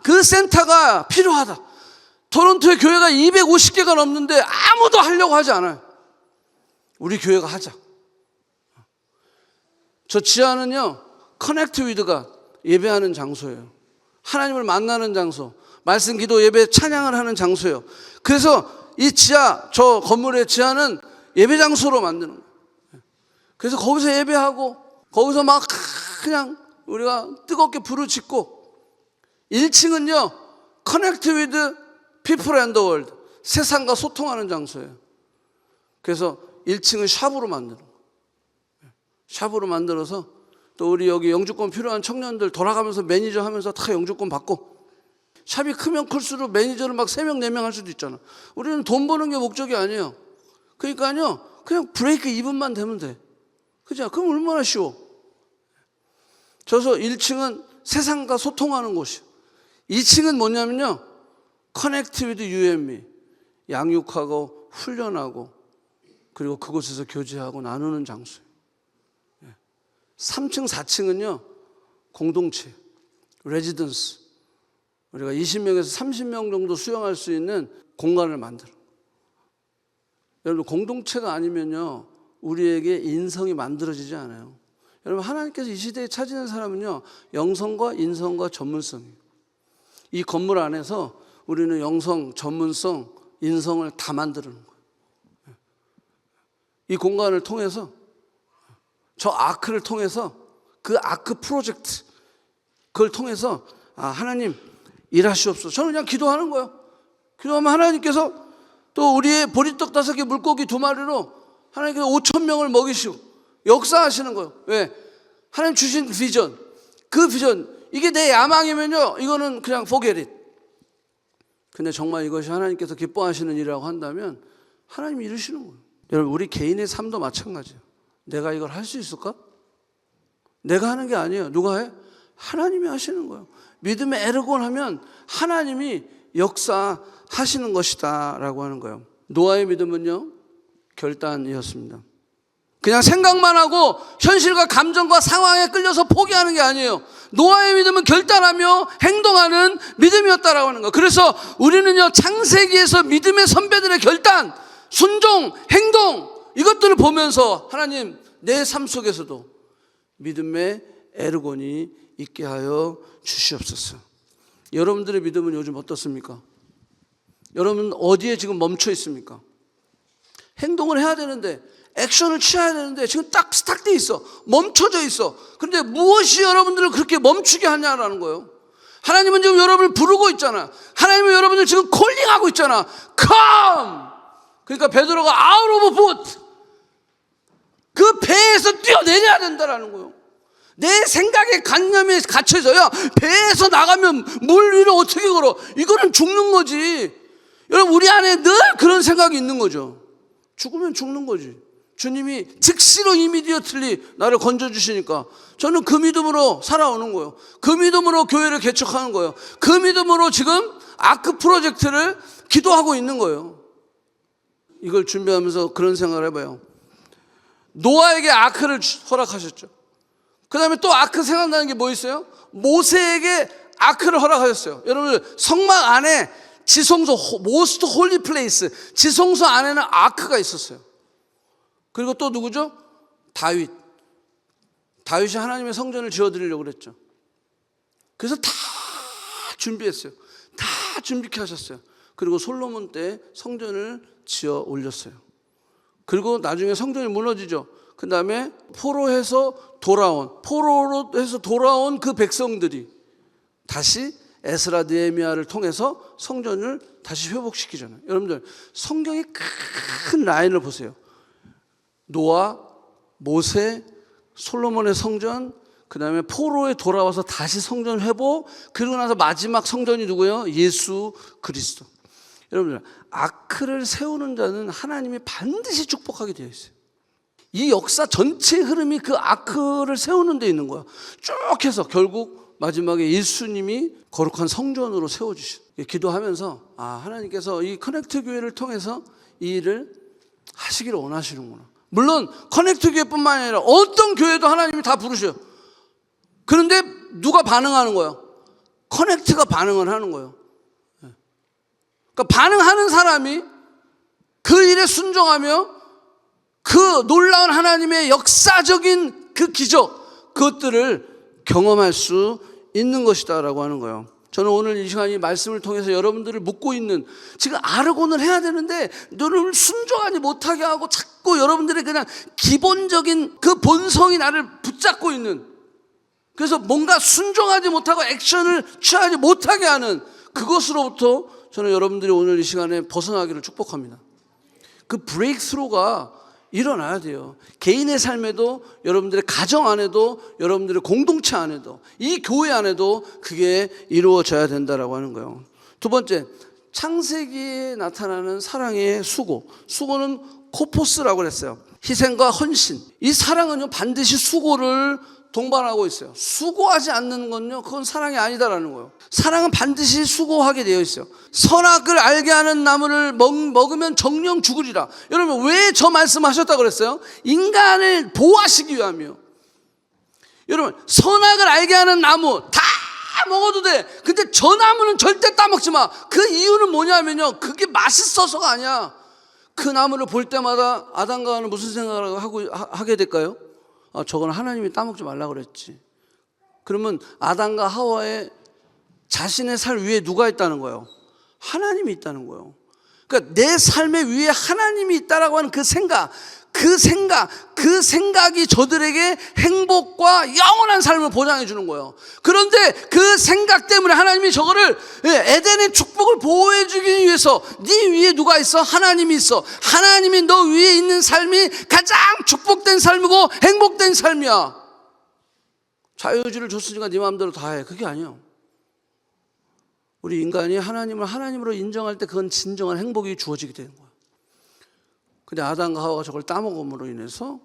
그 센터가 필요하다. 토론토의 교회가 250개가 넘는데 아무도 하려고 하지 않아요. 우리 교회가 하자. 저 지하는요, 커넥트 위드가 예배하는 장소예요. 하나님을 만나는 장소, 말씀 기도 예배 찬양을 하는 장소예요. 그래서 이 지하, 저 건물의 지하는 예배 장소로 만드는 거예요. 그래서 거기서 예배하고 거기서 막 그냥 우리가 뜨겁게 부르짖고 1층은요 커넥트 위드 피플 앤 더 월드, 세상과 소통하는 장소예요. 그래서 1층은 샵으로 만드는 거예요. 샵으로 만들어서 또 우리 여기 영주권 필요한 청년들 돌아가면서 매니저 하면서 다 영주권 받고, 샵이 크면 클수록 매니저를 막 3명 4명 할 수도 있잖아. 우리는 돈 버는 게 목적이 아니에요. 그러니까요 그냥 브레이크 이븐만 되면 돼. 그죠? 그럼 얼마나 쉬워. 그래서 1층은 세상과 소통하는 곳이에요. 2층은 뭐냐면요 커넥트 위드 유앤미, 양육하고 훈련하고 그리고 그곳에서 교제하고 나누는 장소예요. 3층 4층은요 공동체, 레지던스, 우리가 20명에서 30명 정도 수용할 수 있는 공간을 만들어. 여러분 공동체가 아니면요 우리에게 인성이 만들어지지 않아요. 여러분 하나님께서 이 시대에 찾으는 사람은요 영성과 인성과 전문성이에요. 이 건물 안에서 우리는 영성, 전문성, 인성을 다 만드는 거예요. 이 공간을 통해서, 저 아크를 통해서, 그 아크 프로젝트, 그걸 통해서 하나님 일하시옵소서. 저는 그냥 기도하는 거예요. 기도하면 하나님께서 또 우리의 보리떡 5개, 물고기 2마리로 하나님께서 5,000명을 먹이시고 역사하시는 거예요. 왜? 하나님 주신 비전, 그 비전, 이게 내 야망이면요 이거는 그냥 forget it. 근데 정말 이것이 하나님께서 기뻐하시는 일이라고 한다면 하나님이 이루시는 거예요. 여러분 우리 개인의 삶도 마찬가지예요. 내가 이걸 할 수 있을까? 내가 하는 게 아니에요. 누가 해? 하나님이 하시는 거예요. 믿음의 에르곤 하면 하나님이 역사하시는 것이다 라고 하는 거예요. 노아의 믿음은요 결단이었습니다. 그냥 생각만 하고 현실과 감정과 상황에 끌려서 포기하는 게 아니에요. 노아의 믿음은 결단하며 행동하는 믿음이었다라고 하는 거예요. 그래서 우리는요 창세기에서 믿음의 선배들의 결단, 순종, 행동, 이것들을 보면서 하나님 내 삶 속에서도 믿음의 에르곤이 있게 하여 주시옵소서. 여러분들의 믿음은 요즘 어떻습니까? 여러분 어디에 지금 멈춰 있습니까? 행동을 해야 되는데, 액션을 취해야 되는데 지금 딱 스탁돼 있어. 멈춰져 있어. 그런데 무엇이 여러분들을 그렇게 멈추게 하냐라는 거예요. 하나님은 지금 여러분을 부르고 있잖아. 하나님은 여러분을 지금 콜링하고 있잖아. Come! 그러니까 베드로가 out of boat, 그 배에서 뛰어내려야 된다라는 거예요. 내 생각에 관념에 갇혀서요 배에서 나가면 물 위로 어떻게 걸어? 이거는 죽는 거지. 여러분 우리 안에 늘 그런 생각이 있는 거죠. 죽으면 죽는 거지. 주님이 즉시로 이미디어틀리 나를 건져주시니까 저는 그 믿음으로 살아오는 거예요. 그 믿음으로 교회를 개척하는 거예요. 그 믿음으로 지금 아크 프로젝트를 기도하고 있는 거예요. 이걸 준비하면서 그런 생각을 해봐요. 노아에게 아크를 허락하셨죠. 그 다음에 또 아크 생각나는 게 뭐 있어요? 모세에게 아크를 허락하셨어요. 여러분 성막 안에 지성소, 모스트 홀리 플레이스, 지성소 안에는 아크가 있었어요. 그리고 또 누구죠? 다윗. 다윗이 하나님의 성전을 지어드리려고 그랬죠. 그래서 다 준비했어요. 다 준비케 하셨어요. 그리고 솔로몬 때 성전을 지어 올렸어요. 그리고 나중에 성전이 무너지죠. 그 다음에 포로로 해서 돌아온 그 백성들이 다시 에스라 느헤미야를 통해서 성전을 다시 회복시키잖아요. 여러분들 성경의 큰 라인을 보세요. 노아, 모세, 솔로몬의 성전, 그 다음에 포로에 돌아와서 다시 성전 회복, 그리고 나서 마지막 성전이 누구예요? 예수 그리스도. 여러분들 아크를 세우는 자는 하나님이 반드시 축복하게 되어 있어요. 이 역사 전체의 흐름이 그 아크를 세우는 데 있는 거야. 쭉 해서 결국 마지막에 예수님이 거룩한 성전으로 세워주신. 기도하면서 하나님께서 이 커넥트 교회를 통해서 이 일을 하시기를 원하시는구나. 물론 커넥트 교회뿐만 아니라 어떤 교회도 하나님이 다 부르셔요. 그런데 누가 반응하는 거예요? 커넥트가 반응을 하는 거예요. 그러니까 반응하는 사람이 그 일에 순종하며 그 놀라운 하나님의 역사적인 그 기적, 그것들을 경험할 수 있는 것이다 라고 하는 거예요. 저는 오늘 이 시간 이 말씀을 통해서 여러분들을 묻고 있는, 지금 아르곤을 해야 되는데 너를 순종하지 못하게 하고 자꾸 여러분들의 그냥 기본적인 그 본성이 나를 붙잡고 있는, 그래서 뭔가 순종하지 못하고 액션을 취하지 못하게 하는 그것으로부터 저는 여러분들이 오늘 이 시간에 벗어나기를 축복합니다. 그 브레이크스루가 일어나야 돼요. 개인의 삶에도, 여러분들의 가정 안에도, 여러분들의 공동체 안에도, 이 교회 안에도 그게 이루어져야 된다라고 하는 거예요. 두 번째, 창세기에 나타나는 사랑의 수고. 수고는 코포스라고 그랬어요. 희생과 헌신. 이 사랑은요 반드시 수고를 동반하고 있어요. 수고하지 않는 건요, 그건 사랑이 아니다라는 거예요. 사랑은 반드시 수고하게 되어 있어요. 선악을 알게 하는 나무를 먹으면 정령 죽으리라. 여러분 왜 저 말씀하셨다고 그랬어요? 인간을 보호하시기 위함이요. 여러분 선악을 알게 하는 나무 다 먹어도 돼. 근데 저 나무는 절대 따먹지 마. 그 이유는 뭐냐면요, 그게 맛있어서가 아니야. 그 나무를 볼 때마다 아담과 하와는 무슨 생각을 하게 될까요? 저건 하나님이 따먹지 말라고 그랬지. 그러면 아담과 하와의 자신의 살 위에 누가 있다는 거예요? 하나님이 있다는 거예요. 그러니까 내 삶의 위에 하나님이 있다라고 하는 그 생각이 저들에게 행복과 영원한 삶을 보장해 주는 거예요. 그런데 그 생각 때문에 하나님이 저거를, 에덴의 축복을 보호해 주기 위해서 네 위에 누가 있어? 하나님이 있어. 하나님이 너 위에 있는 삶이 가장 축복된 삶이고 행복된 삶이야. 자유의지를 줬으니까 네 마음대로 다 해. 그게 아니에요. 우리 인간이 하나님을 하나님으로 인정할 때 그건 진정한 행복이 주어지게 되는 거예요. 근데 아담과 하와가 저걸 따먹음으로 인해서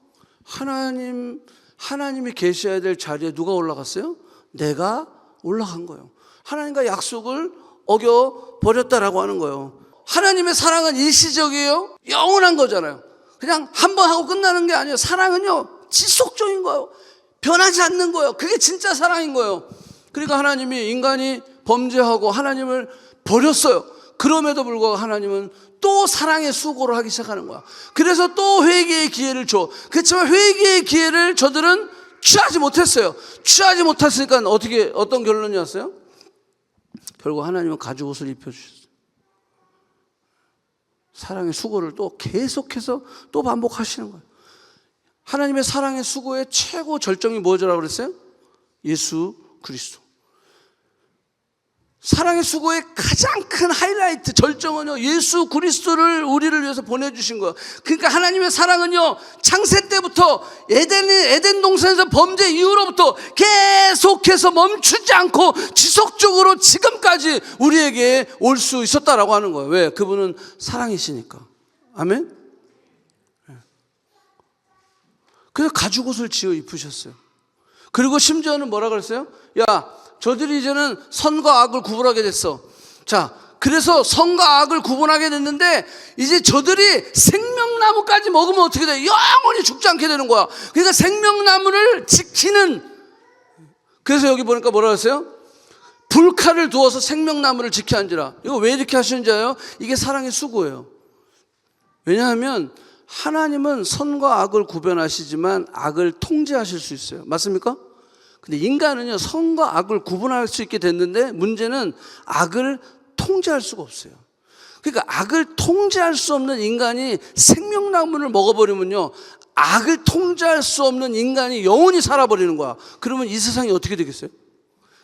하나님이 계셔야 될 자리에 누가 올라갔어요? 내가 올라간 거예요. 하나님과 약속을 어겨버렸다라고 하는 거예요. 하나님의 사랑은 일시적이에요? 영원한 거잖아요. 그냥 한 번 하고 끝나는 게 아니에요. 사랑은요 지속적인 거예요. 변하지 않는 거예요. 그게 진짜 사랑인 거예요. 그러니까 하나님이 인간이 범죄하고 하나님을 버렸어요. 그럼에도 불구하고 하나님은 또 사랑의 수고를 하기 시작하는 거야. 그래서 또 회개의 기회를 줘. 그렇지만 회개의 기회를 저들은 취하지 못했어요. 취하지 못했으니까 어떤 결론이었어요? 결국 하나님은 가죽옷을 입혀주셨어요. 사랑의 수고를 또 계속해서 또 반복하시는 거예요. 하나님의 사랑의 수고의 최고 절정이 뭐라고 그랬어요? 예수 그리스도. 사랑의 수고의 가장 큰 하이라이트, 절정은요, 예수 그리스도를 우리를 위해서 보내주신 거예요. 그러니까 하나님의 사랑은요, 창세 때부터 에덴 동산에서 범죄 이후로부터 계속해서 멈추지 않고 지속적으로 지금까지 우리에게 올 수 있었다라고 하는 거예요. 왜? 그분은 사랑이시니까. 아멘? 그래서 가죽옷을 지어 입으셨어요. 그리고 심지어는 뭐라 그랬어요? 야, 저들이 이제는 선과 악을 구분하게 됐어. 자, 그래서 선과 악을 구분하게 됐는데 이제 저들이 생명나무까지 먹으면 어떻게 돼? 영원히 죽지 않게 되는 거야. 그러니까 생명나무를 지키는, 그래서 여기 보니까 뭐라 그랬어요? 불칼을 두어서 생명나무를 지켜 앉으라. 이거 왜 이렇게 하시는지 알아요? 이게 사랑의 수고예요. 왜냐하면 하나님은 선과 악을 구별하시지만 악을 통제하실 수 있어요. 맞습니까? 근데 인간은요, 선과 악을 구분할 수 있게 됐는데 문제는 악을 통제할 수가 없어요. 그러니까 악을 통제할 수 없는 인간이 생명나무를 먹어버리면요, 악을 통제할 수 없는 인간이 영원히 살아버리는 거야. 그러면 이 세상이 어떻게 되겠어요?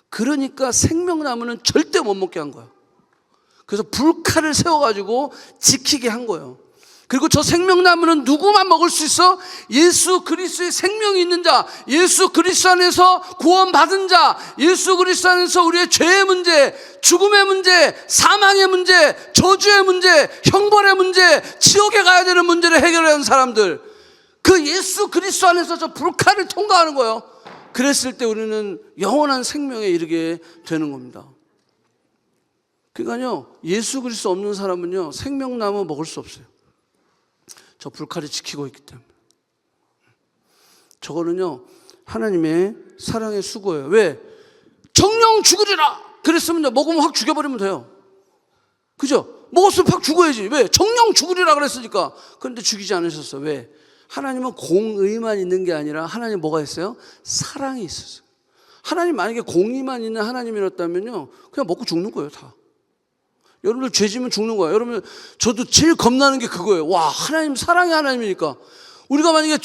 그러니까 생명나무는 절대 못 먹게 한 거야. 그래서 불칼을 세워가지고 지키게 한 거예요. 그리고 저 생명나무는 누구만 먹을 수 있어? 예수 그리스도의 생명이 있는 자, 예수 그리스도 안에서 구원받은 자, 예수 그리스도 안에서 우리의 죄의 문제, 죽음의 문제, 사망의 문제, 저주의 문제, 형벌의 문제, 지옥에 가야 되는 문제를 해결하는 사람들, 그 예수 그리스도 안에서 저 불칼을 통과하는 거예요. 그랬을 때 우리는 영원한 생명에 이르게 되는 겁니다. 그러니까요, 예수 그리스도 없는 사람은요, 생명나무 먹을 수 없어요. 저 불칼이 지키고 있기 때문에. 저거는요, 하나님의 사랑의 수고예요. 왜? 정령 죽으리라 그랬으면 먹으면 확 죽여버리면 돼요. 그죠? 먹었으면 확 죽어야지. 왜? 정령 죽으리라 그랬으니까. 그런데 죽이지 않으셨어요. 왜? 하나님은 공의만 있는 게 아니라 하나님 뭐가 있어요? 사랑이 있었어요. 하나님 만약에 공의만 있는 하나님이었다면요, 그냥 먹고 죽는 거예요, 다. 여러분들 죄 지면 죽는 거예요. 여러분, 저도 제일 겁나는 게 그거예요. 와, 하나님 사랑의 하나님이니까. 우리가 만약에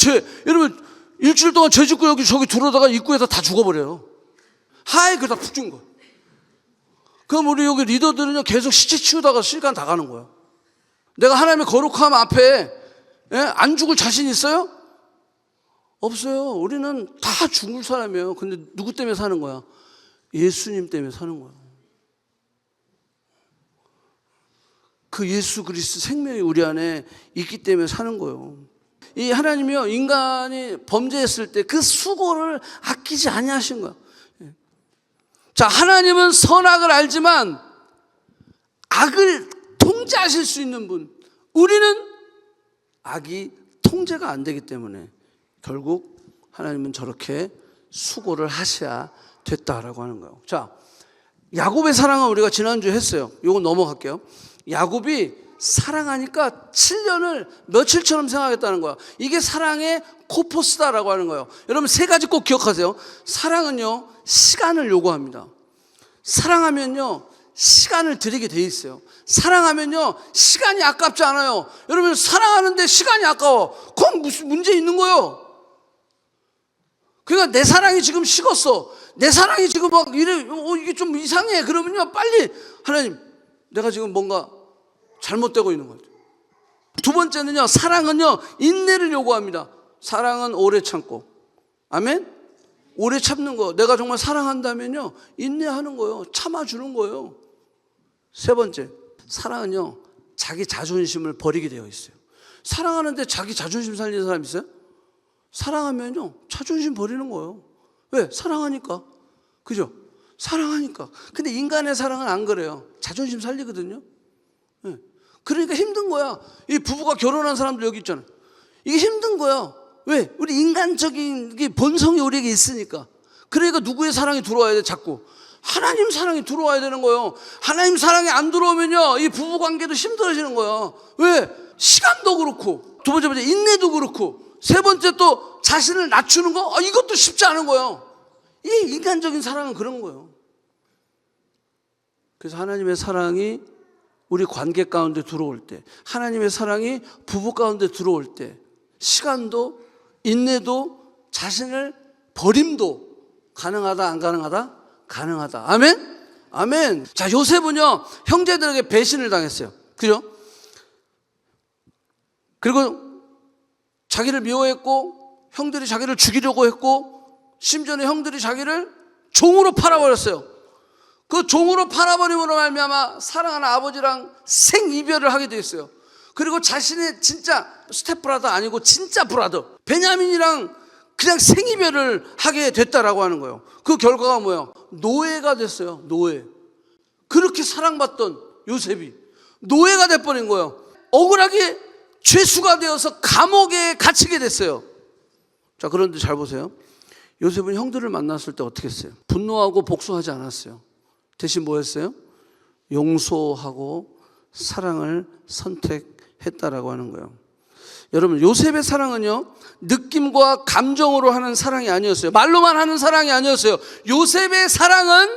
여러분 일주일 동안 죄 짓고 여기 저기 들어오다가 입구에서 다 죽어버려요. 하이, 그러다 푹 죽은 거예요. 그럼 우리 여기 리더들은요, 계속 시체 치우다가 시간 다 가는 거예요. 내가 하나님의 거룩함 앞에 안 죽을 자신 있어요? 없어요. 우리는 다 죽을 사람이에요. 근데 누구 때문에 사는 거야? 예수님 때문에 사는 거예요. 그 예수 그리스도 생명이 우리 안에 있기 때문에 사는 거예요. 이 하나님이요, 인간이 범죄했을 때 그 수고를 아끼지 아니하신 거예요. 자, 하나님은 선악을 알지만 악을 통제하실 수 있는 분, 우리는 악이 통제가 안 되기 때문에 결국 하나님은 저렇게 수고를 하셔야 됐다라고 하는 거예요. 자, 야곱의 사랑은 우리가 지난주에 했어요. 이거 넘어갈게요. 야곱이 사랑하니까 7년을 며칠처럼 생각했다는 거야. 이게 사랑의 코포스다라고 하는 거예요. 여러분, 세 가지 꼭 기억하세요. 사랑은요, 시간을 요구합니다. 사랑하면요, 시간을 들이게 돼 있어요. 사랑하면요, 시간이 아깝지 않아요. 여러분, 사랑하는데 시간이 아까워. 그건 무슨 문제 있는 거예요. 그러니까 내 사랑이 지금 식었어. 내 사랑이 지금 막 이래, 이게 좀 이상해. 그러면요, 빨리 하나님, 내가 지금 뭔가 잘못되고 있는 것 같아요. 두 번째는요, 사랑은요, 인내를 요구합니다. 사랑은 오래 참고, 아멘? 오래 참는 거. 내가 정말 사랑한다면요, 인내하는 거예요. 참아주는 거예요. 세 번째, 사랑은요, 자기 자존심을 버리게 되어 있어요. 사랑하는데 자기 자존심 살리는 사람 있어요? 사랑하면요, 자존심 버리는 거예요. 왜? 사랑하니까. 그죠? 사랑하니까. 근데 인간의 사랑은 안 그래요. 자존심 살리거든요. 네. 그러니까 힘든 거야. 이 부부가 결혼한 사람들 여기 있잖아요. 이게 힘든 거야. 왜? 우리 인간적인 본성이 우리에게 있으니까. 그러니까 누구의 사랑이 들어와야 돼, 자꾸. 하나님 사랑이 들어와야 되는 거예요. 하나님 사랑이 안 들어오면요, 이 부부 관계도 힘들어지는 거야. 왜? 시간도 그렇고, 두 번째 인내도 그렇고, 세 번째 또 자신을 낮추는 거, 이것도 쉽지 않은 거예요. 이 인간적인 사랑은 그런 거예요. 그래서 하나님의 사랑이 우리 관계 가운데 들어올 때, 하나님의 사랑이 부부 가운데 들어올 때, 시간도 인내도 자신을 버림도 가능하다, 안 가능하다? 가능하다. 아멘? 아멘. 자, 요셉은요, 형제들에게 배신을 당했어요. 그죠? 그리고 자기를 미워했고, 형들이 자기를 죽이려고 했고, 심지어는 형들이 자기를 종으로 팔아버렸어요. 그 종으로 팔아버림으로 말미암아 사랑하는 아버지랑 생이별을 하게 됐어요. 그리고 자신의 진짜 스텝브라더 아니고 진짜 브라더 베냐민이랑 그냥 생이별을 하게 됐다라고 하는 거예요. 그 결과가 뭐예요? 노예가 됐어요. 노예. 그렇게 사랑받던 요셉이 노예가 돼버린 거예요. 억울하게 죄수가 되어서 감옥에 갇히게 됐어요. 자, 그런데 잘 보세요. 요셉은 형들을 만났을 때 어떻게 했어요? 분노하고 복수하지 않았어요. 대신 뭐 했어요? 용서하고 사랑을 선택했다라고 하는 거예요. 여러분, 요셉의 사랑은요, 느낌과 감정으로 하는 사랑이 아니었어요. 말로만 하는 사랑이 아니었어요. 요셉의 사랑은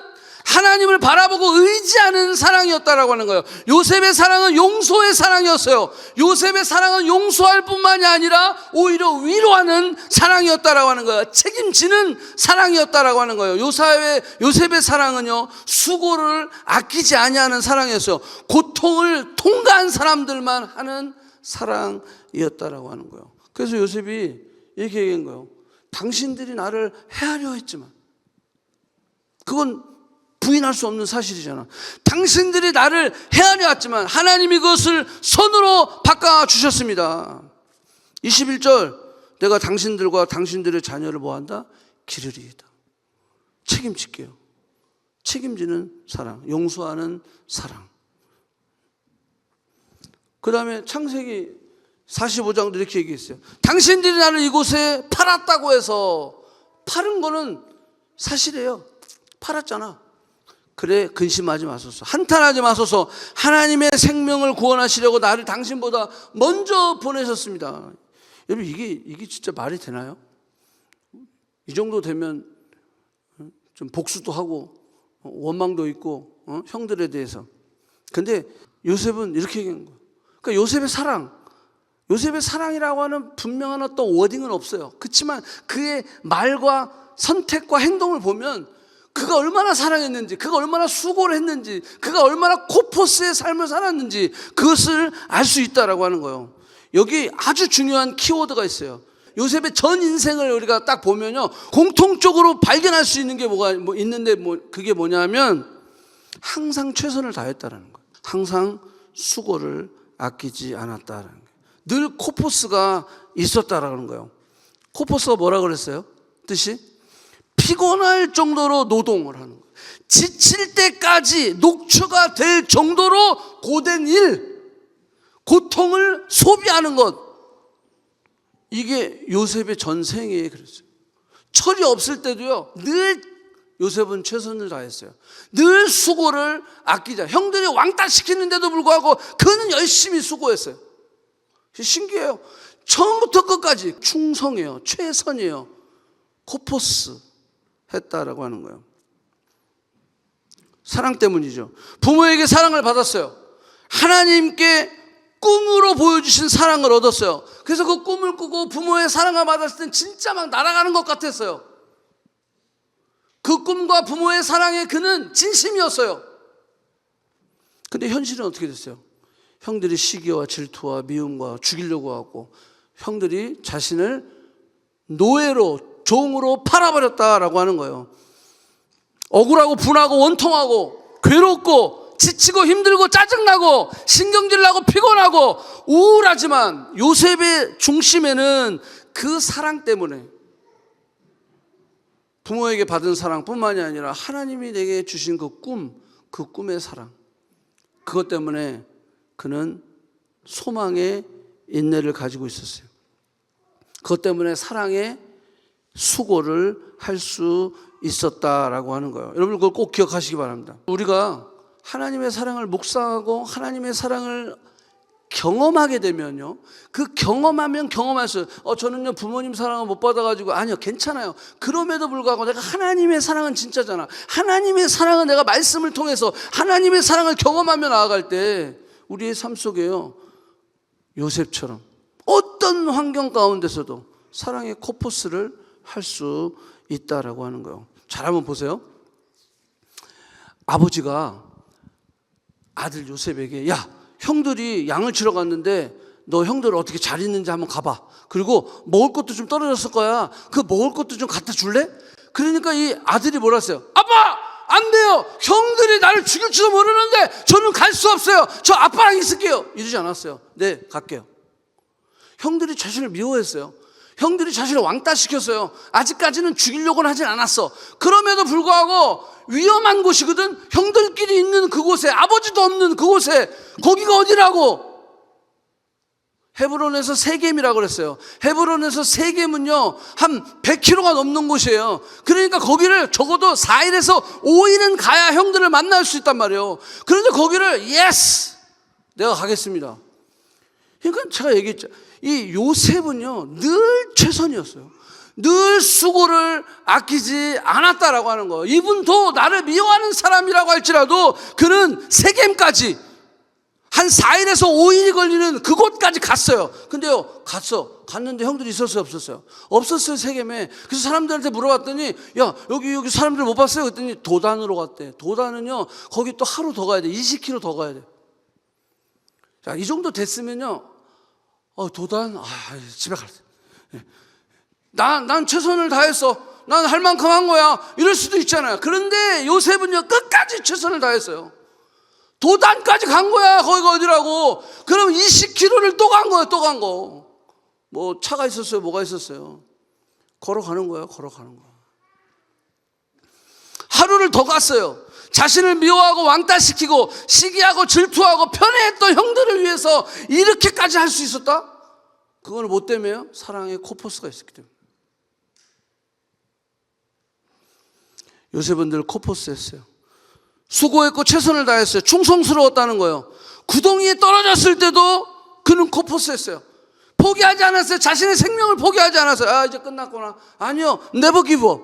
하나님을 바라보고 의지하는 사랑이었다라고 하는 거예요. 요셉의 사랑은 용서의 사랑이었어요. 요셉의 사랑은 용서할 뿐만이 아니라 오히려 위로하는 사랑이었다라고 하는 거예요. 책임지는 사랑이었다라고 하는 거예요. 요셉의 사랑은요, 수고를 아끼지 아니하는 사랑이었어요. 고통을 통과한 사람들만 하는 사랑이었다라고 하는 거예요. 그래서 요셉이 이렇게 얘기한 거예요. 당신들이 나를 해하려 했지만, 그건 부인할 수 없는 사실이잖아. 당신들이 나를 해하려 했지만 하나님이 그것을 선으로 바꿔주셨습니다. 21절, 내가 당신들과 당신들의 자녀를 뭐한다? 기르리이다. 책임질게요. 책임지는 사랑, 용서하는 사랑. 그 다음에 창세기 45장도 이렇게 얘기했어요. 당신들이 나를 이곳에 팔았다고 해서, 팔은 거는 사실이에요. 팔았잖아. 그래, 근심하지 마소서, 한탄하지 마소서. 하나님의 생명을 구원하시려고 나를 당신보다 먼저 보내셨습니다. 여러분, 이게 진짜 말이 되나요? 이 정도 되면 좀 복수도 하고 원망도 있고, 형들에 대해서. 근데 요셉은 이렇게 얘기한 거예요. 그러니까 요셉의 사랑이라고 하는 분명한 어떤 워딩은 없어요. 그렇지만 그의 말과 선택과 행동을 보면 그가 얼마나 사랑했는지, 그가 얼마나 수고를 했는지, 그가 얼마나 코포스의 삶을 살았는지 그것을 알 수 있다라고 하는 거예요. 여기 아주 중요한 키워드가 있어요. 요셉의 전 인생을 우리가 딱 보면요, 공통적으로 발견할 수 있는 게 있는데 그게 뭐냐면 항상 최선을 다했다라는 거예요. 항상 수고를 아끼지 않았다라는 거예요. 늘 코포스가 있었다라는 거예요. 코포스가 뭐라 그랬어요? 뜻이? 피곤할 정도로 노동을 하는 거예요. 지칠 때까지 녹초가 될 정도로 고된 일, 고통을 소비하는 것. 이게 요셉의 전생에 그랬어요. 철이 없을 때도요, 늘 요셉은 최선을 다했어요. 늘 수고를 아끼자. 형들이 왕따 시키는데도 불구하고 그는 열심히 수고했어요. 신기해요. 처음부터 끝까지 충성해요. 최선이에요. 코포스 했다라고 하는 거예요. 사랑 때문이죠. 부모에게 사랑을 받았어요. 하나님께 꿈으로 보여주신 사랑을 얻었어요. 그래서 그 꿈을 꾸고 부모의 사랑을 받았을 땐 진짜 막 날아가는 것 같았어요. 그 꿈과 부모의 사랑에 그는 진심이었어요. 근데 현실은 어떻게 됐어요? 형들이 시기와 질투와 미움과 죽이려고 하고, 형들이 자신을 노예로, 종으로 팔아버렸다라고 하는 거예요. 억울하고 분하고 원통하고 괴롭고 지치고 힘들고 짜증나고 신경질 나고 피곤하고 우울하지만 요셉의 중심에는 그 사랑 때문에, 부모에게 받은 사랑뿐만이 아니라 하나님이 내게 주신 그 꿈의 사랑, 그것 때문에 그는 소망의 인내를 가지고 있었어요. 그것 때문에 사랑의 수고를 할 수 있었다라고 하는 거예요. 여러분, 그걸 꼭 기억하시기 바랍니다. 우리가 하나님의 사랑을 묵상하고 하나님의 사랑을 경험하게 되면요, 그 경험하면 경험할수록 저는요 부모님 사랑을 못 받아가지고, 아니요, 괜찮아요. 그럼에도 불구하고 내가 하나님의 사랑은 진짜잖아. 하나님의 사랑은 내가 말씀을 통해서 하나님의 사랑을 경험하며 나아갈 때 우리의 삶 속에요, 요셉처럼 어떤 환경 가운데서도 사랑의 코포스를 할 수 있다라고 하는 거예요. 잘 한번 보세요. 아버지가 아들 요셉에게, 야, 형들이 양을 치러 갔는데 너 형들 어떻게 잘 있는지 한번 가봐. 그리고 먹을 것도 좀 떨어졌을 거야. 그 먹을 것도 좀 갖다 줄래? 그러니까 이 아들이 뭐라 했어요? 아빠! 안 돼요! 형들이 나를 죽일지도 모르는데 저는 갈 수 없어요. 저 아빠랑 있을게요. 이러지 않았어요. 네, 갈게요. 형들이 자신을 미워했어요. 형들이 자신을 왕따시켰어요. 아직까지는 죽이려고는 하진 않았어. 그럼에도 불구하고 위험한 곳이거든. 형들끼리 있는 그곳에, 아버지도 없는 그곳에, 거기가 어디라고? 헤브론에서 세겜이라고 그랬어요. 헤브론에서 세겜은요 한 100km가 넘는 곳이에요. 그러니까 거기를 적어도 4일에서 5일은 가야 형들을 만날 수 있단 말이에요. 그런데 거기를 예스! 내가 가겠습니다. 그러니까 제가 얘기했죠. 이 요셉은요 늘 최선이었어요. 늘 수고를 아끼지 않았다라고 하는 거예요. 이분도 나를 미워하는 사람이라고 할지라도 그는 세겜까지 한 4일에서 5일이 걸리는 그곳까지 갔어요. 근데요, 갔는데 형들이 있었어요, 없었어요? 없었어요, 세겜에. 그래서 사람들한테 물어봤더니, 야, 여기 사람들 못 봤어요? 그랬더니 도단으로 갔대. 도단은요, 거기 또 하루 더 가야 돼. 20km 더 가야 돼. 자, 이 정도 됐으면요, 도단, 집에 갈래. 난 최선을 다했어. 난 할 만큼 한 거야. 이럴 수도 있잖아요. 그런데 요셉은요, 끝까지 최선을 다했어요. 도단까지 간 거야. 거기가 어디라고. 그럼 20km를 또 간 거야. 또 간 거. 뭐 차가 있었어요? 뭐가 있었어요? 걸어가는 거야. 걸어가는 거야. 하루를 더 갔어요. 자신을 미워하고 왕따시키고 시기하고 질투하고 편애했던 형들을 위해서 이렇게까지 할 수 있었다? 그거는 뭐 때문에요? 사랑의 코포스가 있었기 때문에. 요셉은 늘 코포스 했어요. 수고했고 최선을 다했어요. 충성스러웠다는 거예요. 구덩이에 떨어졌을 때도 그는 코포스 했어요. 포기하지 않았어요. 자신의 생명을 포기하지 않았어요. 이제 끝났구나. 아니요. never give up.